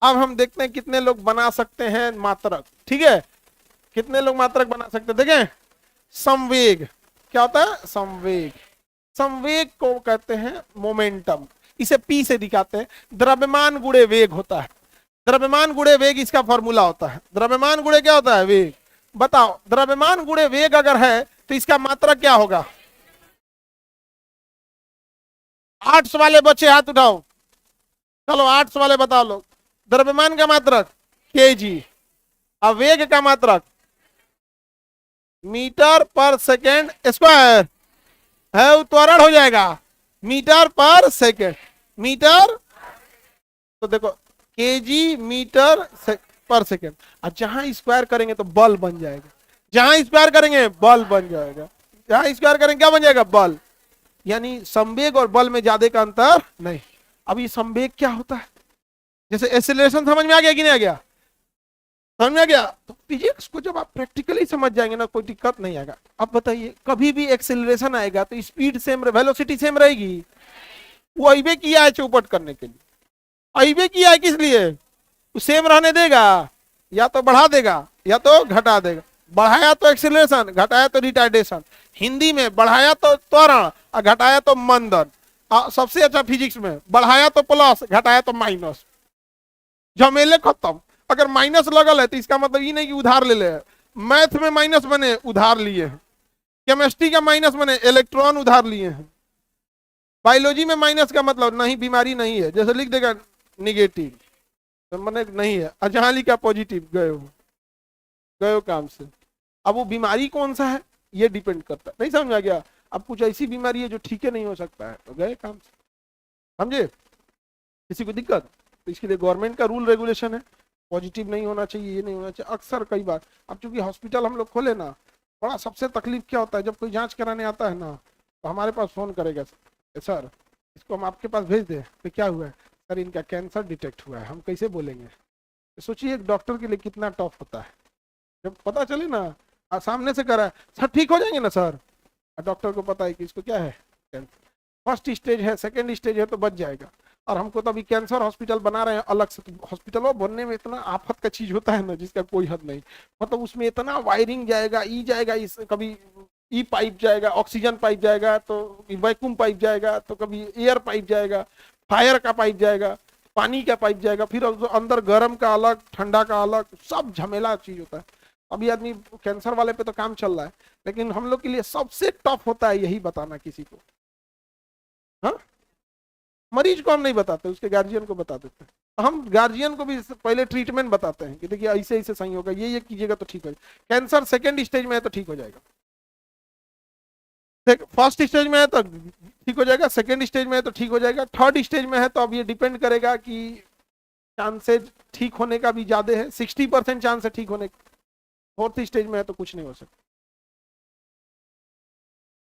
अब हम देखते हैं कितने लोग बना सकते हैं मात्रक। ठीक है, कितने लोग मात्रक बना सकते हैं? देखें, संवेग क्या होता है? संवेग। संवेग को कहते हैं मोमेंटम, इसे पी से दिखाते हैं। द्रव्यमान गुणे वेग होता है, द्रव्यमान गुणे वेग इसका फॉर्मूला होता है। द्रव्यमान गुणे क्या होता है? वेग। बताओ, द्रव्यमान गुणे वेग अगर है तो इसका मात्रक क्या होगा? 800 वाले बच्चे हाथ उठाओ, चलो 800 वाले बताओ लोग। द्रव्यमान का मात्रक केजी, अब वेग का मात्रक मीटर पर सेकेंड स्क्वायर है, त्वरण हो जाएगा मीटर पर सेकेंड। मीटर, तो देखो केजी मीटर पर सेकेंड। और जहां स्क्वायर करेंगे तो बल बन जाएगा, जहां स्क्वायर करेंगे बल बन जाएगा, जहां स्क्वायर करेंगे क्या बन जाएगा? बल। यानी संवेग और बल में ज्यादा का अंतर नहीं। अब ये संवेग क्या होता है, जैसे एक्सेलरेशन समझ में आ गया कि नहीं आ गया, समझ में आ गया। तो फिजिक्स को जब आप प्रैक्टिकली समझ जाएंगे ना, कोई दिक्कत नहीं आएगा। अब बताइए, कभी भी एक्सेलरेशन आएगा तो स्पीड सेम, वेलोसिटी सेम रहेगी। वो अइबे किया है चौपट करने के लिए, अइबे किया है किस लिए, वो सेम रहने देगा, या तो बढ़ा देगा या तो घटा देगा। बढ़ाया तो एक्सेलरेशन, घटाया तो रिटार्डेशन। हिंदी में बढ़ाया तो त्वरण और घटाया तो मंदन। सबसे अच्छा फिजिक्स में बढ़ाया तो प्लस, घटाया तो माइनस, झमेले खत्म। अगर माइनस लगल है तो इसका मतलब ये नहीं कि उधार ले ले। मैथ में माइनस बने उधार लिए हैं, केमिस्ट्री का माइनस बने इलेक्ट्रॉन उधार लिए हैं, बायोलॉजी में माइनस का मतलब नहीं बीमारी नहीं है, जैसे लिख देगा निगेटिव तो मैंने नहीं है, जहां लिखा पॉजिटिव गए हो काम से। अब वो बीमारी कौन सा है ये डिपेंड करता है, नहीं समझ आ गया। अब कुछ ऐसी बीमारी है जो ठीक है नहीं हो सकता है तो गए काम से, समझे। किसी को दिक्कत तो इसके लिए गवर्नमेंट का रूल रेगुलेशन है, पॉजिटिव नहीं होना चाहिए, ये नहीं होना चाहिए। अक्सर कई बार अब चूंकि हॉस्पिटल हम लोग खोले ना, बड़ा सबसे तकलीफ क्या होता है, जब कोई जांच कराने आता है ना तो हमारे पास फोन करेगा, सर इसको हम आपके पास भेज दें तो क्या हुआ है, सर इनका कैंसर डिटेक्ट हुआ है। हम कैसे बोलेंगे, सोचिए एक डॉक्टर के लिए कितना टफ होता है। जब पता चले ना सामने से करा, सर ठीक हो जाएंगे ना सर, डॉक्टर को पता है कि इसको क्या है कैंसर, फर्स्ट स्टेज है, सेकेंड स्टेज है तो बच जाएगा। और हमको तो अभी कैंसर हॉस्पिटल बना रहे हैं अलग से, तो हॉस्पिटलों बनने में इतना आफत का चीज होता है ना जिसका कोई हद नहीं। मतलब उसमें इतना वायरिंग जाएगा, ई जाएगा, इस कभी ई पाइप जाएगा, ऑक्सीजन पाइप जाएगा, तो वैक्यूम पाइप जाएगा, तो कभी एयर पाइप जाएगा, फायर का पाइप जाएगा, पानी का पाइप जाएगा, फिर अंदर गर्म का अलग, ठंडा का अलग, सब झमेला चीज होता है। अभी आदमी कैंसर वाले पे तो काम चल रहा है, लेकिन हम लोग के लिए सबसे टफ होता है यही बताना किसी को। हाँ, मरीज को हम नहीं बताते, उसके गार्जियन को बता देते हैं। हम गार्जियन को भी पहले ट्रीटमेंट बताते हैं कि देखिए ऐसे ऐसे सही होगा, ये कीजिएगा तो ठीक हो जाएगा। कैंसर सेकेंड स्टेज में है तो ठीक हो जाएगा, फर्स्ट स्टेज में है तो ठीक हो जाएगा, सेकेंड स्टेज में है तो ठीक हो जाएगा, थर्ड स्टेज में है तो अब ये डिपेंड करेगा कि चांसेज ठीक होने का भी ज्यादा है, 60% चांस है ठीक होने का। फोर्थ स्टेज में है तो कुछ नहीं हो सकता,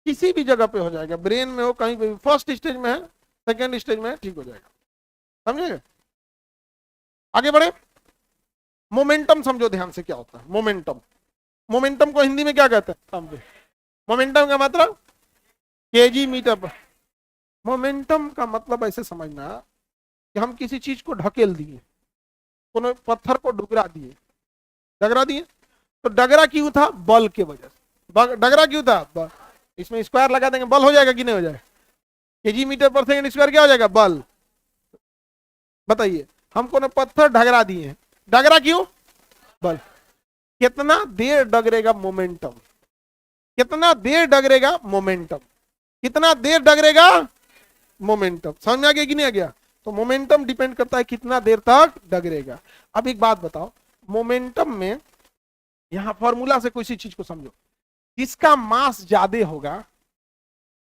किसी भी जगह पे हो जाएगा, ब्रेन में हो कहीं पे। फर्स्ट स्टेज में है, सेकेंड स्टेज में है, ठीक हो जाएगा, समझे। आगे बढ़े, मोमेंटम समझो ध्यान से क्या होता है मोमेंटम। मोमेंटम को हिंदी में क्या कहते हैं समझो, मोमेंटम का मतलब केजी मीटर पर। मोमेंटम का मतलब ऐसे समझना कि हम किसी चीज को ढकेल दिए, कोनो पत्थर को डगरा दिए, तो डगरा क्यों था, बल के वजह से। डगरा क्यों था, बल। इसमें स्क्वायर लगा देंगे, बल हो जाएगा कि नहीं हो जाएगा, केजी मीटर पर सेकंड स्क्वायर क्या हो जाएगा, बल। बताइए, हम कोनो पत्थर डगरा दिए, डगरा क्यों, बल। कितना देर डगरेगा, मोमेंटम। कितना देर डगरेगा, मोमेंटम। कितना देर डगरेगा, मोमेंटम। समझ में आ गया कि नहीं आ गया। तो मोमेंटम डिपेंड करता है कितना देर तक डगरेगा। अब एक बात बताओ, मोमेंटम में यहां फॉर्मूला से किसी चीज को समझो, किसका मास ज्यादा होगा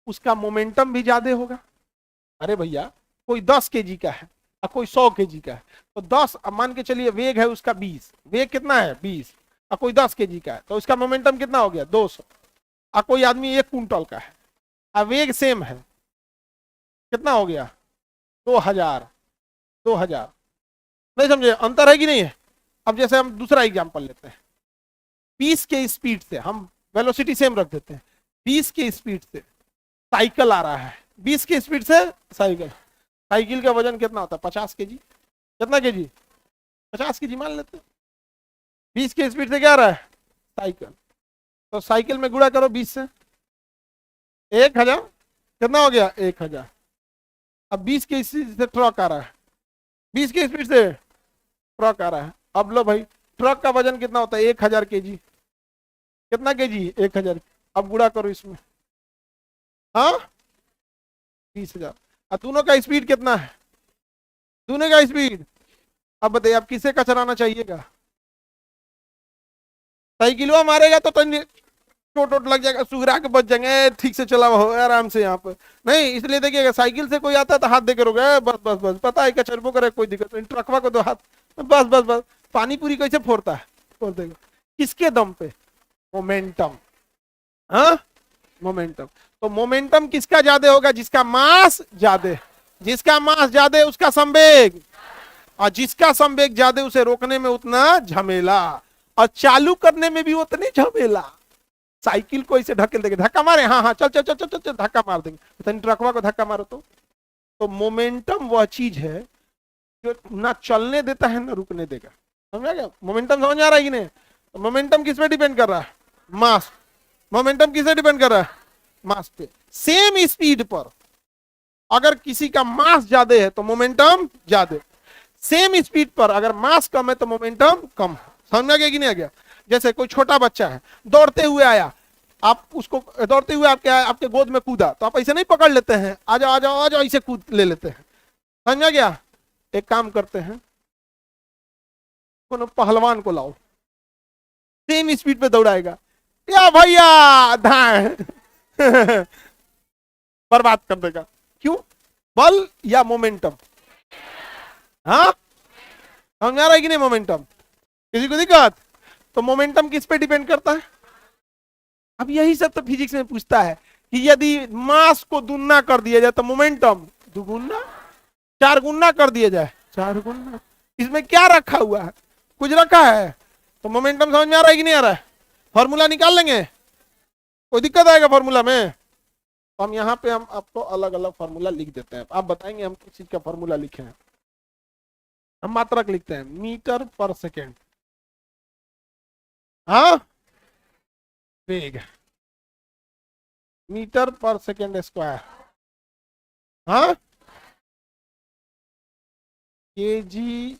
उसका मोमेंटम भी ज्यादा होगा। अरे भैया, कोई 10 केजी का है और कोई 100 केजी का है, तो 10 मान के चलिए वेग है उसका 20, वेग कितना है 20, और कोई 10 केजी का है तो उसका मोमेंटम कितना हो गया 200। और कोई आदमी 1 कुंटल का है और वेग सेम है, कितना हो गया 2000। 2000 नहीं समझे, अंतर है कि नहीं है। अब जैसे हम दूसरा एग्जांपल लेते हैं, 20 के स्पीड से, हम वेलोसिटी सेम रख देते हैं, 20 के स्पीड से साइकिल आ रहा है, 20 की स्पीड से साइकिल। साइकिल का वजन कितना होता है 50 केजी। कितना केजी, 50 केजी मान लेते हैं। 20 की स्पीड से क्या आ रहा है साइकिल, तो साइकिल में गुणा करो 20 से, 1000 कितना हो गया 1000। अब 20 की स्पीड से ट्रक आ रहा है, 20 की स्पीड से ट्रक आ रहा है। अब लो भाई, ट्रक का वजन कितना होता है 1000 केजी। कितना केजी 1000। अब गुणा करो इसमें, हाँ 20000। और दोनों का स्पीड कितना है, दोनों का स्पीड। अब बताइए आप किसे का चलाना चाहिएगा, साइकिलवा मारेगा तो चोट वोट लग जाएगा, सुगरा के बच जाएंगे, ठीक से चला हो आराम से यहाँ पर नहीं। इसलिए देखिएगा साइकिल से कोई आता है तो हाथ देकर रोके, बस बस बस, पता है क्या चरबो करे कोई दिक्कत नहीं, ट्रकवा को दो हाथ, बस बस बस। पानी पूरी कैसे फोड़ता है, फोड़ देगा, किसके दम पे, मोमेंटम। हाँ मोमेंटम। तो मोमेंटम किसका ज्यादा होगा? जिसका मास ज्यादा, जिसका मास ज्यादा उसका संवेग, और जिसका संवेग ज्यादा उसे रोकने में उतना झमेला, और चालू करने में भी उतनी झमेला। साइकिल को इसे ढकेल देंगे, धक्का मारे, हाँ हाँ चल चल चल चल चल, धक्का मार देंगे, ट्रकवा को धक्का मारो तो मोमेंटम वह चीज है जो ना चलने देता है ना रुकने देगा। समझा क्या? मोमेंटम समझ आ रहा है कि नहीं? मोमेंटम किस पे डिपेंड कर रहा है? मास। मोमेंटम किस पे डिपेंड कर रहा है? मास पे। सेम स्पीड पर अगर किसी का मास ज्यादा है तो मोमेंटम ज्यादा, सेम स्पीड पर अगर मास कम है तो मोमेंटम कम। समझ गया कि नहीं आ गया? जैसे कोई छोटा बच्चा है, दौड़ते हुए आया, आप उसको दौड़ते हुए आपके गोद में कूदा, तो आप ऐसे नहीं पकड़ लेते हैं, आ जाओ आ जाओ आ जाओ, ऐसे कूद ले लेते हैं। समझ गया? एक काम करते हैं, कोनो पहलवान को लाओ, सेम स्पीड पे दौड़ाएगा, या भैया धाए बर्बाद कर देगा। क्यों? बल या मोमेंटम? हाँ, समझ आ रहा है कि नहीं? मोमेंटम। किसी को दिक्कत? तो मोमेंटम किस पे डिपेंड करता है? अब यही सब तो फिजिक्स में पूछता है कि यदि मास को दुगना कर दिया जाए तो मोमेंटम दुगुना, चार गुना कर दिया जाए चार गुना। इसमें क्या रखा हुआ है? कुछ रखा है? तो मोमेंटम समझ में आ रहा है कि नहीं आ रहा है? फॉर्मूला निकाल लेंगे? कोई दिक्कत आएगा फॉर्मूला में? तो हम यहाँ पे हम आपको अलग अलग फॉर्मूला लिख देते हैं, आप बताएंगे हम किस चीज का फॉर्मूला लिखे हैं। हम मात्रक लिखते हैं मीटर पर सेकेंड, हाँ वेग, मीटर पर सेकेंड स्क्वायर, हाँ केजी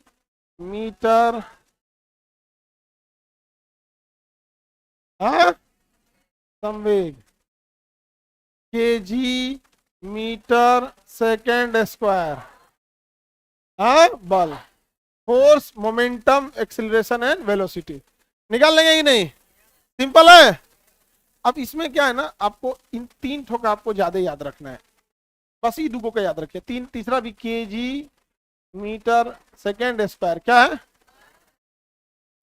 मीटर, हाँ संवेग केजी मीटर सेकेंड स्क्वायर, हाँ बल, force, momentum, acceleration and velocity. निकाल लेंगे कि नहीं? सिंपल है। अब इसमें क्या है ना, आपको इन तीन ठोक आपको ज्यादा याद रखना है, बस ये दुगो का याद रखिए। तीसरा भी केजी मीटर सेकेंड स्क्वायर क्या है?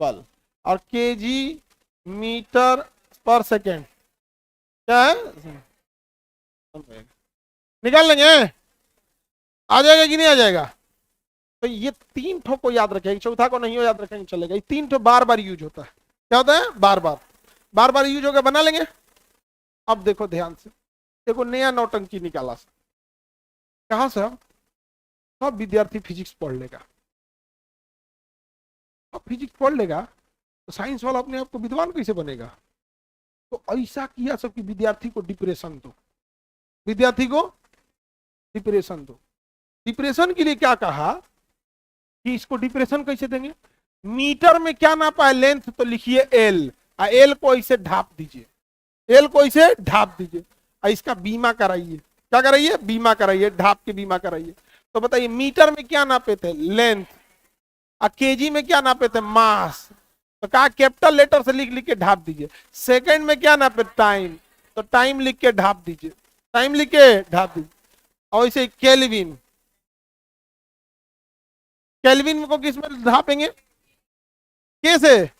बल। और केजी मीटर पर सेकेंड क्या है? निकाल लेंगे, आ जाएगा कि नहीं आ जाएगा? तो ये तीन ठो को याद रखेंगे, चौथा को नहीं हो याद रखेंगे चलेगा। ये तीन ठो बार बार यूज होता है। क्या होता है? बार बार यूज होगा, बना लेंगे। अब देखो ध्यान से, देखो नया नौटंकी निकाला। कहां से? सब विद्यार्थी फिजिक्स पढ़ लेगा, अब फिजिक्स पढ़ लेगा तो साइंस वाला अपने आप को विद्वान कैसे बनेगा? तो ऐसा किया सब कि विद्यार्थी को डिप्रेशन दो, विद्यार्थी को डिप्रेशन दो। डिप्रेशन के लिए क्या कहा कि इसको डिप्रेशन कैसे देंगे? मीटर में क्या नापा है? लेंथ, तो लिखिए एल, एल को ऐसे ढाप दीजिए, एल को ऐसे ढाप दीजिए, और इसका बीमा कराइए। क्या कराइए? बीमा कराइए, ढाप के बीमा कराइए। तो बताइए मीटर में क्या नापे थे? लेंथ, और केजी में क्या नापे थे? मास। तो कहा कैपिटल लेटर से लिख लिख के ढाप दीजिए। सेकंड में क्या नापे? टाइम, तो टाइम लिख के ढाप दीजिए, टाइम लिख के ढाप दीजिए। और इसे केल्विन, केल्विन को किस में ढापेंगे? कैसे?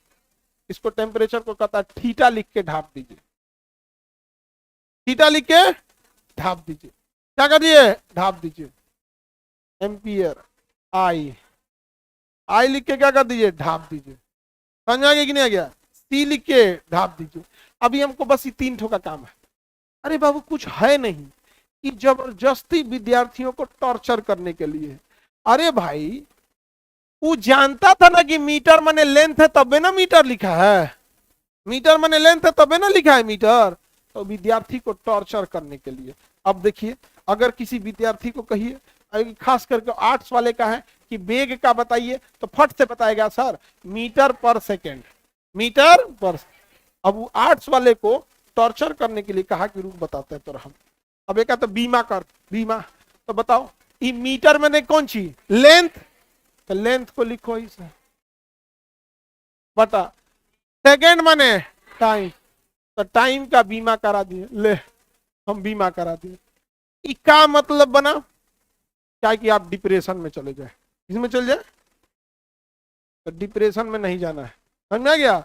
इसको टेम्परेचर को कहता है थीटा, लिख के ढाप दीजिए, थीटा लिख के ढाप दीजिए। क्या कर दिए? ढाप दीजिए। एम्पियर, आई, आई लिख के क्या कर दीजिए? ढाप दीजिए। समझ आ गया कि नहीं आ गया? सी लिख के ढाप दीजिए। अभी हमको बस ये तीन ठो का काम है। अरे बाबू कुछ है नहीं कि जबरदस्ती विद्यार्थियों को टॉर्चर करने के लिए। अरे भाई वो जानता था ना कि मीटर माने लेंथ है, तबे ना मीटर लिखा है, मीटर माने लेंथ है तबे ना लिखा है मीटर। तो विद्यार्थी को टॉर्चर करने के लिए। अब देखिए, अगर किसी विद्यार्थी को कहिए, खास करके आर्ट्स वाले का है कि वेग का बताइए, तो फट से बताएगा सर मीटर पर सेकेंड, मीटर पर। अब वो आर्ट्स वाले को टॉर्चर करने के लिए कहा कि रूप बताते हैं तो हम। अब एक तो बीमा कर, बीमा, तो बताओ ये मीटर में नहीं कौन सी? लेंथ, तो लेंथ को लिखो ही सर, बता। सेकेंड माने टाइम, तो टाइम का बीमा करा दिए, ले हम बीमा करा दिए। इसका मतलब बना क्या कि आप डिप्रेशन में चले जाए, इसमें चल जाए, तो डिप्रेशन में नहीं जाना है। समझ में आ गया?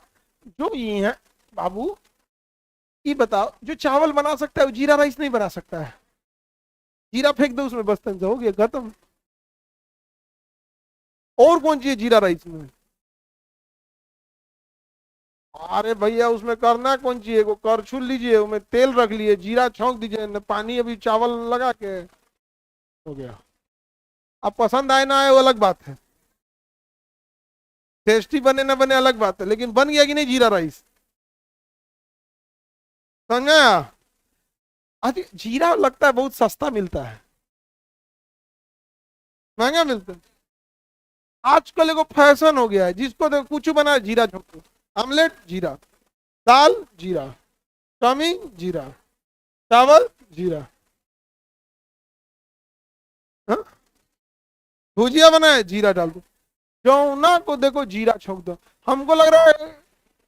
जो ये है बाबू, ये बताओ, जो चावल बना सकता है वो जीरा राइस नहीं बना सकता है? जीरा फेंक दो उसमें, बस हो गया, खत्म। और कौन चाहिए जीरा राइस में? अरे भैया उसमें करना कौन चाहिए, को करछुल लीजिए, उसमें तेल रख लिए, जीरा छौंक दीजिए, न पानी अभी चावल लगा के हो गया। अब पसंद आए ना आए वो अलग बात है, टेस्टी बने ना बने अलग बात है, लेकिन बन गया कि नहीं जीरा राइस? समझ में आया? अरे जीरा लगता है बहुत सस्ता मिलता है, महंगा मिलता है। आजकल एगो फैशन हो गया है, जिसको देखो कुछ बना है, जीरा झोंको, ऑमलेट जीरा, दाल जीरा, चाउमीन जीरा, चावल जीरा, हाँ? भुजिया बनाए जीरा डाल दो, जौना को देखो जीरा छोंक दो। हमको लग रहा है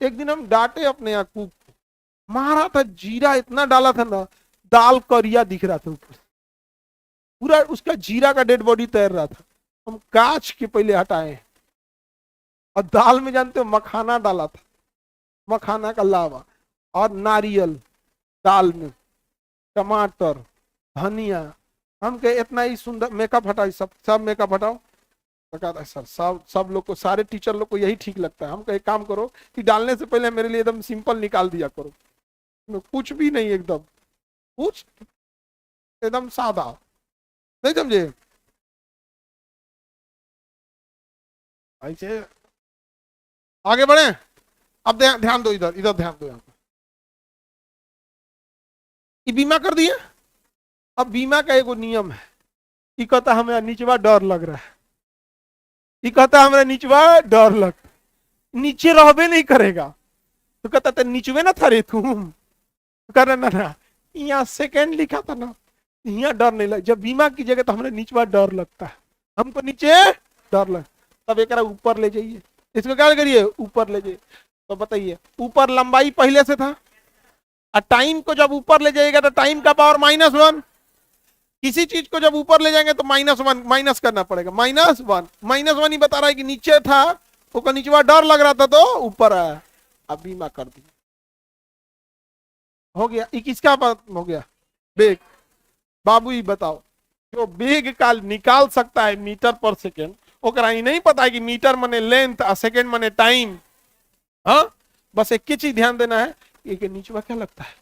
एक दिन हम डांटे अपने यहाँ कुक, मारा था जीरा इतना डाला था ना, दाल करिया दिख रहा था ऊपर, पूरा उसका जीरा का डेड बॉडी तैर रहा था। हम कांच के पहले हटाए, और दाल में जानते हो मखाना डाला था, मखाना का लावा, और नारियल दाल में, टमाटर, धनिया। हम कहे इतना ही सुंदर मेकअप हटाओ, सब सब मेकअप हटाओ। तो कहता है सर सब सब लोग को, सारे टीचर लोग को यही ठीक लगता है। हम कहे काम करो कि डालने से पहले मेरे लिए एकदम सिंपल निकाल दिया करो, कुछ भी नहीं, एकदम कुछ, एकदम सादा, नहीं समझे? ऐसे आगे बढ़े। अब ध्यान दो, इधर इधर ध्यान दो, यहाँ पे ये बीमा कर दिए। अब बीमा का एगो नियम है, ये कहता हमें नीचवा डर लग रहा है, ये कहता हमें नीचवा डर लग, नीचे रहबे नहीं करेगा, तो कहता था नीचवे ना था रे तुम, तो कह रहे ना ना, यहाँ सेकंड लिखा था ना, यहाँ डर नहीं लग, जब बीमा की जगह तो हमें नीचवा डर लगता है, हमको नीचे डर लग, तब एक ऊपर ले जाइए, इसको क्या करिए, ऊपर ले जाइए। तो बताइए, ऊपर लंबाई पहले से था, और टाइम को जब ऊपर ले जाएगा तो टाइम का पावर -1, किसी चीज को जब ऊपर ले जाएंगे तो -1 माइनस करना पड़ेगा, -1, -1 ही बता रहा है कि नीचे था, तो नीचे डर लग रहा था तो ऊपर आया। अब बीमा कर दिया, हो गया। ये किसका बात हो गया, बेग। बाबू ही बताओ, जो बेग का निकाल सकता है मीटर पर सेकेंड, ओकरा ही नहीं पता है कि मीटर मने लेंथ और सेकेंड मने टाइम। हाँ, बस एक ही चीज ध्यान देना है, ये नीचवा क्या लगता है,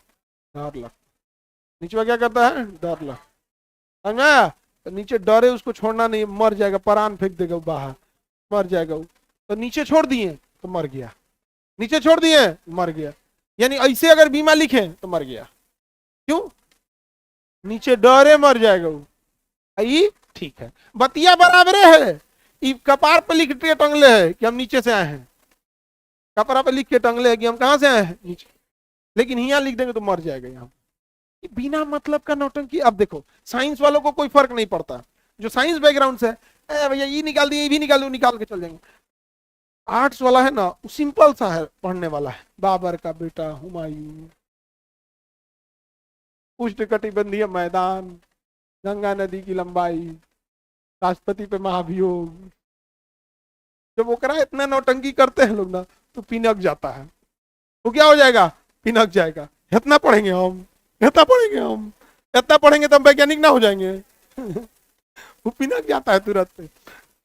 डर लग, नीचवा क्या करता है, डर लग, समझा? तो नीचे डरे उसको छोड़ना नहीं, मर जाएगा, परान फेंक देगा वो बाहर, मर जाएगा वो। तो नीचे छोड़ दिए तो मर गया, नीचे छोड़ दिए मर गया, यानी ऐसे अगर बीमा लिखे तो मर गया, क्यों? नीचे डरे मर जाएगा वो। आई ठीक है, बतिया बराबर है, कपार पे लिख के टंगले है कि हम नीचे से आए हैं, कपड़ा पे लिख के टंगले है कि हम कहां से आए हैं, नीचे, लेकिन यहाँ लिख देंगे तो मर जाएगा। यहाँ बिना मतलब का नौटंकी। अब देखो साइंस वालों को कोई फर्क नहीं पड़ता, जो साइंस बैकग्राउंड से है, भैया ये निकाल दिए, ये भी निकाल दो, निकाल के चल जाएंगे। आर्ट्स वाला है ना, वो सिंपल सा है, पढ़ने वाला है, बाबर का बेटा हुमायूं, उष्णकटिबंधीय मैदान, गंगा नदी की लंबाई, राष्ट्रपति पे महाभियोग, जब ओकरा इतना नौटंकी करते हैं लोग ना, तो पिनक जाता है, वो क्या हो जाएगा, पिनक जाएगा। इतना पढ़ेंगे हम, इतना पढ़ेंगे हम, इतना पढ़ेंगे तो हम वैज्ञानिक ना हो जाएंगे। वो पिनक जाता है तुरंत।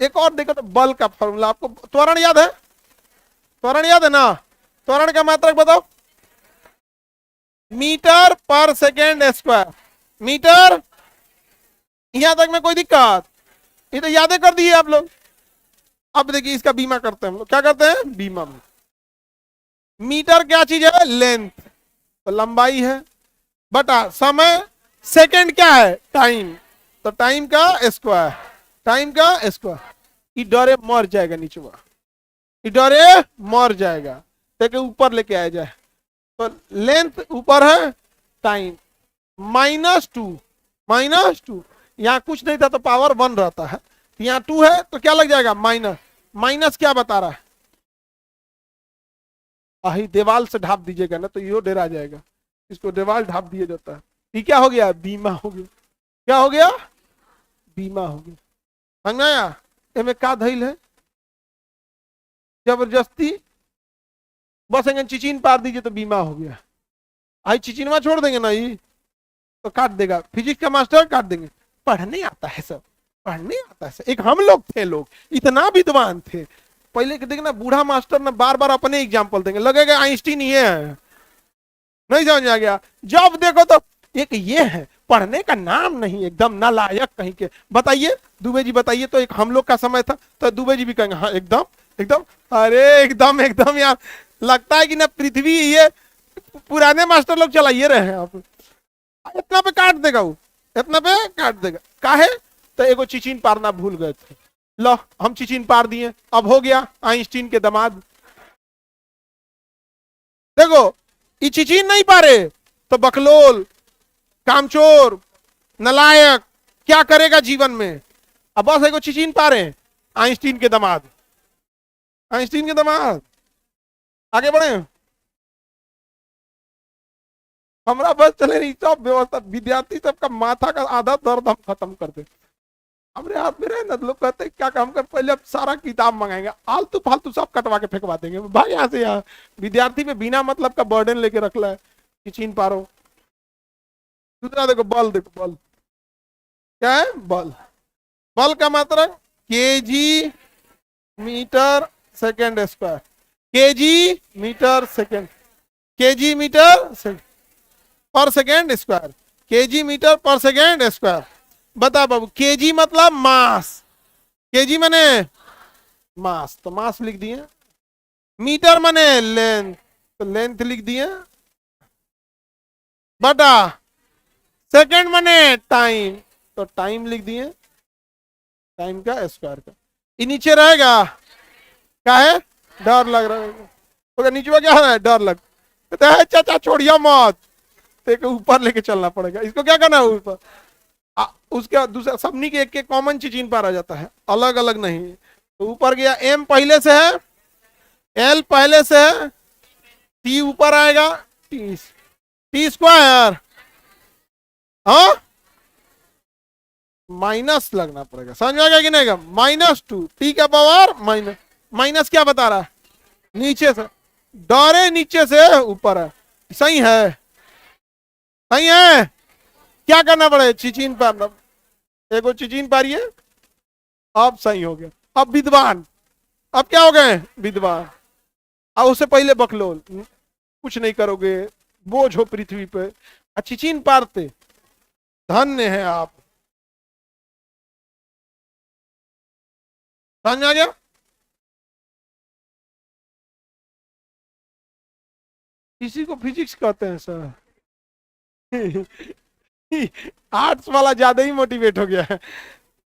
एक और देखो तो, बल का फॉर्मूला आपको त्वरण याद है, त्वरण याद है ना, त्वरण का मात्रक बताओ, मीटर पर सेकेंड स्क्वायर, मीटर। यहां तक में कोई दिक्कत, ये तो यादें कर दिए आप लोग। अब देखिए इसका बीमा करते हैं हम लोग, क्या करते हैं, बीमा में मीटर क्या चीज है, लेंथ, तो लंबाई है, बटा समय, सेकंड क्या है, टाइम, तो टाइम का स्क्वायर, टाइम का स्क्वायर। ये डरे मर जाएगा, नीचे ये डरे मर जाएगा, देखिए ऊपर लेके आया जाए, तो लेंथ ऊपर है, टाइम -2, -2, यहाँ कुछ नहीं था तो पावर 1 रहता है, यहाँ 2 है तो क्या लग जाएगा, माइनस, माइनस क्या बता रहा है, आही देवाल से ढाप दीजिएगा ना तो यो डरा जाएगा, इसको देवाल ढाप दिया जाता है। ये क्या हो गया, बीमा हो गया, क्या हो गया, बीमा हो गया। समझ में आया? एमे का धैल है, जबरदस्ती बस अगर चिचिन पार दीजिए तो बीमा हो गया। आई चिचिनवा छोड़ देंगे ना ये तो काट देगा, फिजिक्स का मास्टर काट देंगे। पढ़ने आता है सब, पढ़ने आता है सब। एक हम लोग थे, लोग इतना विद्वान थे पहले के, देखना बूढ़ा मास्टर ना बार बार अपने एग्जाम्पल देंगे, लगेगा आइंस्टीन ये है, नहीं समझ आ गया। जब देखो तो एक ये है, पढ़ने का नाम नहीं, एकदम नालायक कहीं के। बताइए दुबे जी, बताइए तो, एक हम लोग का समय था तो दुबे जी भी कहेंगे हाँ एकदम एकदम, अरे एकदम एकदम यार, लगता है कि ना पृथ्वी ये पुराने मास्टर लोग चलाइए रहे हैं आप। इतना पे काट देगा वो, इतना पे काट देगा काहे, तो एगो चिचिन पारना भूल गए थे, लो हम चिचिन पार दिए, अब हो गया आइंस्टीन के दामाद। देखो ये चिचिन नहीं पारे तो बकलोल, कामचोर, नलायक, क्या करेगा जीवन में। अब बस एगो चिचिन पारे, आइंस्टीन के दामाद, आइंस्टीन के दामाद। आगे बढ़े, हमरा बस चले नहीं, सब व्यवस्था विद्यार्थी सबका माथा का आधा दर्द हम खत्म कर दे। हमारे हाथ में रहे ना तो लोग कहते क्या काम कर, पहले अब सारा किताब मंगाएंगे, आलतू फालतू सब कटवा के फेंकवा देंगे भाई यहाँ से। यहाँ विद्यार्थी पे बिना मतलब का बर्डन लेके रख ला है कि चीन पारो। दूसरा देखो बल, देखो बल क्या है, बल, बल का मात्रा KG metre second square, KG metre second, KG metre पर सेकेंड स्क्वायर, केजी मीटर पर सेकेंड स्क्वायर। बता बाबू, केजी मतलब मास, केजी माने मास, तो मास लिख दिए। मीटर माने लेंथ, तो लेंथ लिख दिए, बटा सेकंड माने टाइम, तो टाइम लिख दिए, टाइम का स्क्वायर का। ये नीचे रहेगा, क्या है, डर लग रहा है, तो नीचे में क्या है, डर लग, तो है चाचा छोड़िया मत, तो ऊपर लेके चलना पड़ेगा। इसको क्या करना है ऊपर, उसके बाद दूसरा सबनी के एक कॉमन चीज इन पर आ जाता है, अलग अलग नहीं। तो ऊपर गया, एम पहले से है, एल पहले से है, टी ऊपर आएगा, टी, टी स्क्वायर, हाँ माइनस लगना पड़ेगा, समझ में आ गया कि नहीं, -2 टी का पावर माइनस, माइनस क्या बता रहा है, नीचे से, डरे नीचे से ऊपर है, सही है, सही है। क्या करना पड़ेगा, चिचिन पारना, एगो चिचिन पारिए, अब सही हो गया। अब विद्वान, अब क्या हो गए विद्वान। अब उससे पहले बकलोल, कुछ नहीं करोगे, बोझ हो पृथ्वी पे, चिचिन पारते, धन्य है आप। समझ में आ गया। इसी को फिजिक्स कहते हैं सर। आर्ट्स वाला ज्यादा ही मोटिवेट हो गया है,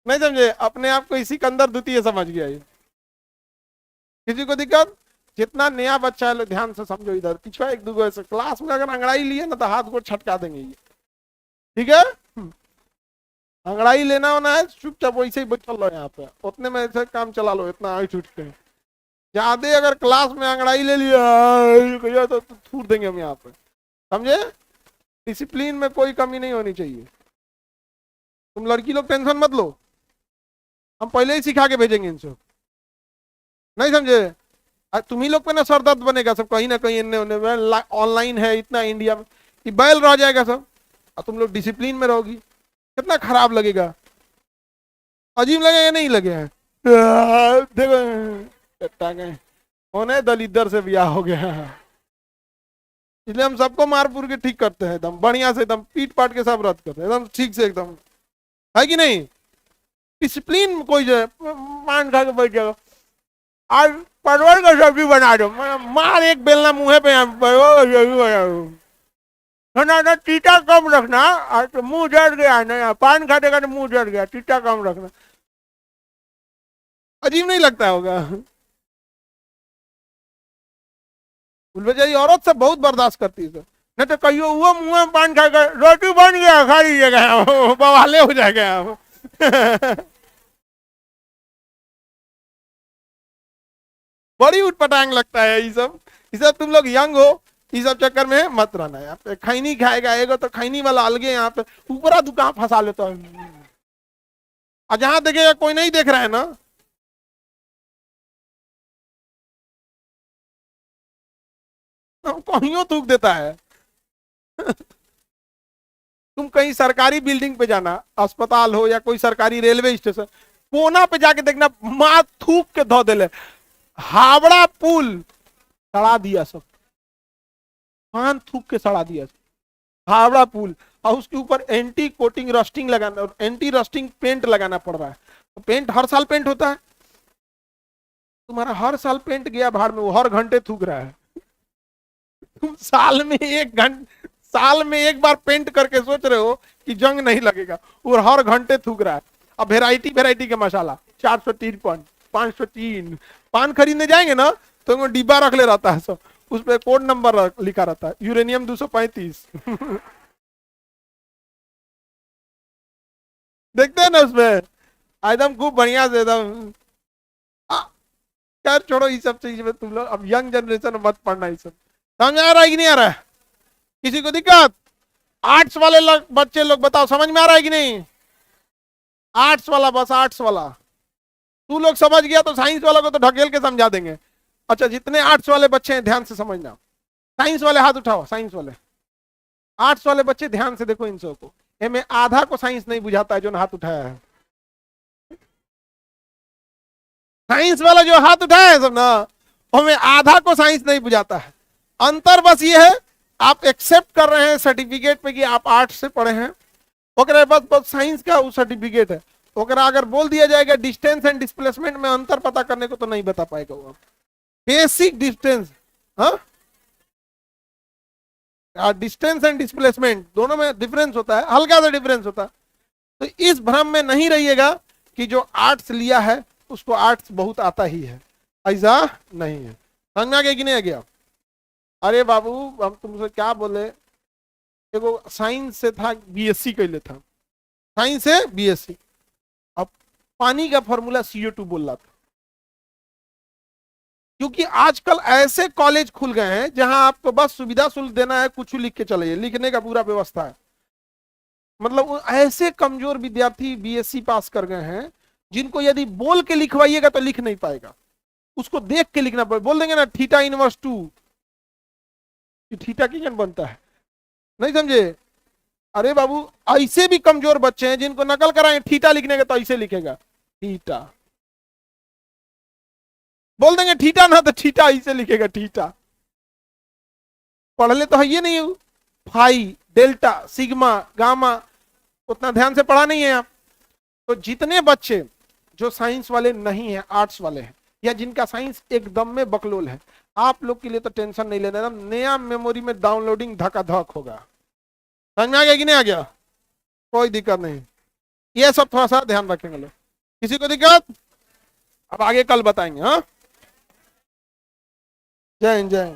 नहीं समझे, अपने आप को इसी के अंदर द्वितीय समझ गया ये। किसी को दिक्कत, जितना नया बच्चा है ध्यान से समझो, इधर पिछवा एक दूगो ऐसे क्लास में अगर अंगड़ाई लिए ना तो हाथ को छटका देंगे ये, ठीक है। अंगड़ाई लेना होना है, चुपचाप वैसे ही बैठल रहो यहाँ पे, उतने में ऐसे काम चला लो, इतना आई छूटते हैं। ज्यादा अगर क्लास में अंगड़ाई ले लिया तो छूट देंगे हम यहाँ पे, समझे। डिसिप्लिन में कोई कमी नहीं होनी चाहिए। तुम लड़की लोग टेंशन मत लो, हम पहले ही सिखा के भेजेंगे इनसे, नहीं समझे। तुम ही लोग पे ना सर दर्द बनेगा सब, कहीं ना कहीं इन्ने ऑनलाइन है इतना इंडिया में, कि बैल रह जाएगा सब, और तुम लोग डिसिप्लिन में रहोगी, कितना खराब लगेगा, अजीब लगेगा नहीं लगेगा। देखो होने दलिदर से ब्याह हो गया, इसलिए हम सबको मारपुर के ठीक करते हैं, एकदम बढ़िया से, एकदम पीट पाट के सब रद्द करते हैं, एकदम ठीक से, एकदम है कि नहीं। डिसिप्लिन कोई जो मान खा के बैठ जाएगा, आज परवल का सब्जी बना दो, मार एक बेलना मुंह पे, ना टीटा कम रखना, तो मुंह जड़ गया ना, पान खा देगा तो मुंह जड़ गया, टीटा कम रखना। अजीब नहीं लगता होगा, बुलबुल औरत से बहुत बर्दाश्त करती है, नहीं तो कहियो वो मुंह में पान खाकर रोटी बन गया, खा लीजिएगा, बवाले हो जाएगा। बड़ी उठपटांग लगता है ये सब तुम लोग यंग हो, इस सब चक्कर में मत रहना। यहाँ पे खैनी खाएगा एगो तो खैनी वाला अलगे, यहाँ पे ऊपरा दुकान फंसा लेता है, और जहां देखेगा कोई नहीं देख रहा है ना, कहीं थूक देता है। तुम कहीं सरकारी बिल्डिंग पे जाना, अस्पताल हो या कोई सरकारी रेलवे स्टेशन, कोना पे जाके देखना, माँ थूक के धो देले। हावड़ा पुल सड़ा दिया सब, पान थूक के सड़ा दिया सब हावड़ा पुल। और उसके ऊपर एंटी कोटिंग रस्टिंग लगाना, एंटी रस्टिंग पेंट लगाना पड़ रहा है। तो पेंट हर साल पेंट होता है, तुम्हारा हर साल पेंट गया भाड़ में, वो हर घंटे थूक रहा है। तुम साल में एक बार पेंट करके सोच रहे हो कि जंग नहीं लगेगा, और हर घंटे थूक रहा है। अब वेराइटी वेराइटी का मसाला, 453 503। पान खरीदने जाएंगे ना तो डिब्बा रख ले रहता है सब, उस पर कोड नंबर लिखा रहता है, यूरेनियम 235। देखते हैं ना उसमें, एकदम खूब बढ़िया से एकदम। आ, यार छोड़ो ये सब चीज में, तुम लोग अब यंग जनरेशन में मत पढ़ना ये सब। समझ आ रहा है कि नहीं आ रहा है? किसी को दिक्कत? आर्ट्स वाले बच्चे लोग बताओ, समझ में आ रहा है कि नहीं? आर्ट्स वाला, बस आर्ट्स वाला। तू लोग समझ गया तो साइंस वाला को तो ढकेल के समझा देंगे। अच्छा, जितने आर्ट्स वाले बच्चे हैं ध्यान से समझना। साइंस वाले हाथ उठाओ, साइंस वाले। आर्ट्स वाले बच्चे ध्यान से देखो इन सबको। में आधा को साइंस नहीं बुझाता है जो हाथ उठाया है। साइंस वाला जो हाथ उठाया है सब ना, हमें आधा को साइंस नहीं बुझाता है। अंतर बस ये है, आप एक्सेप्ट कर रहे हैं सर्टिफिकेट पे कि आप आर्ट्स से पढ़े हैं, ओकरे बस साइंस का वो सर्टिफिकेट है। ओकरा अगर बोल दिया जाएगा डिस्टेंस एंड डिस्प्लेसमेंट में अंतर पता करने को, तो नहीं बता पाएगा वो। बेसिक डिस्टेंस, हाँ, डिस्टेंस एंड डिस्प्लेसमेंट दोनों में डिफरेंस होता है, हल्का सा डिफरेंस होता है। तो इस भ्रम में नहीं रहिएगा कि जो आर्ट्स लिया है उसको आर्ट्स बहुत आता ही है, ऐसा नहीं है। समझ में आ गया कि नहीं आ गया? अरे बाबू, हम तुमसे क्या बोले, देखो साइंस से था, बीएससी कैले था, साइंस से बीएससी। अब पानी का फॉर्मूला CO2 बोल रहा था, क्योंकि आजकल ऐसे कॉलेज खुल गए हैं जहां आपको बस सुविधा शुल्क देना है, कुछ लिख के चले, लिखने का पूरा व्यवस्था है। मतलब ऐसे कमजोर विद्यार्थी बीएससी पास कर गए हैं जिनको यदि बोल के लिखवाइएगा तो लिख नहीं पाएगा, उसको देख के लिखना पड़ेगा। बोल देंगे ना थीटा इनवर्स 2, थीटा की जन बनता है, नहीं समझे? अरे बाबू, ऐसे भी कमजोर बच्चे हैं जिनको नकल कराएं थीटा लिखने का तो ऐसे लिखेगा थीटा। बोल देंगे थीटा ना तो थीटा ऐसे लिखेगा थीटा। पढ़ ले तो है ये नहीं, फाई डेल्टा सिग्मा गामा उतना ध्यान से पढ़ा नहीं है आप। तो जितने बच्चे जो साइंस वाले नहीं है, आर्ट्स वाले हैं, या जिनका साइंस एकदम में बकलोल है, आप लोग के लिए तो टेंशन नहीं लेना, एकदम नया मेमोरी में डाउनलोडिंग धकाधक होगा। समझ में आ गया कि नहीं आ गया? कोई दिक्कत नहीं, ये सब थोड़ा सा ध्यान रखेंगे लोग। किसी को दिक्कत? अब आगे कल बताएंगे। हाँ, जय हिंद, जय हिंद।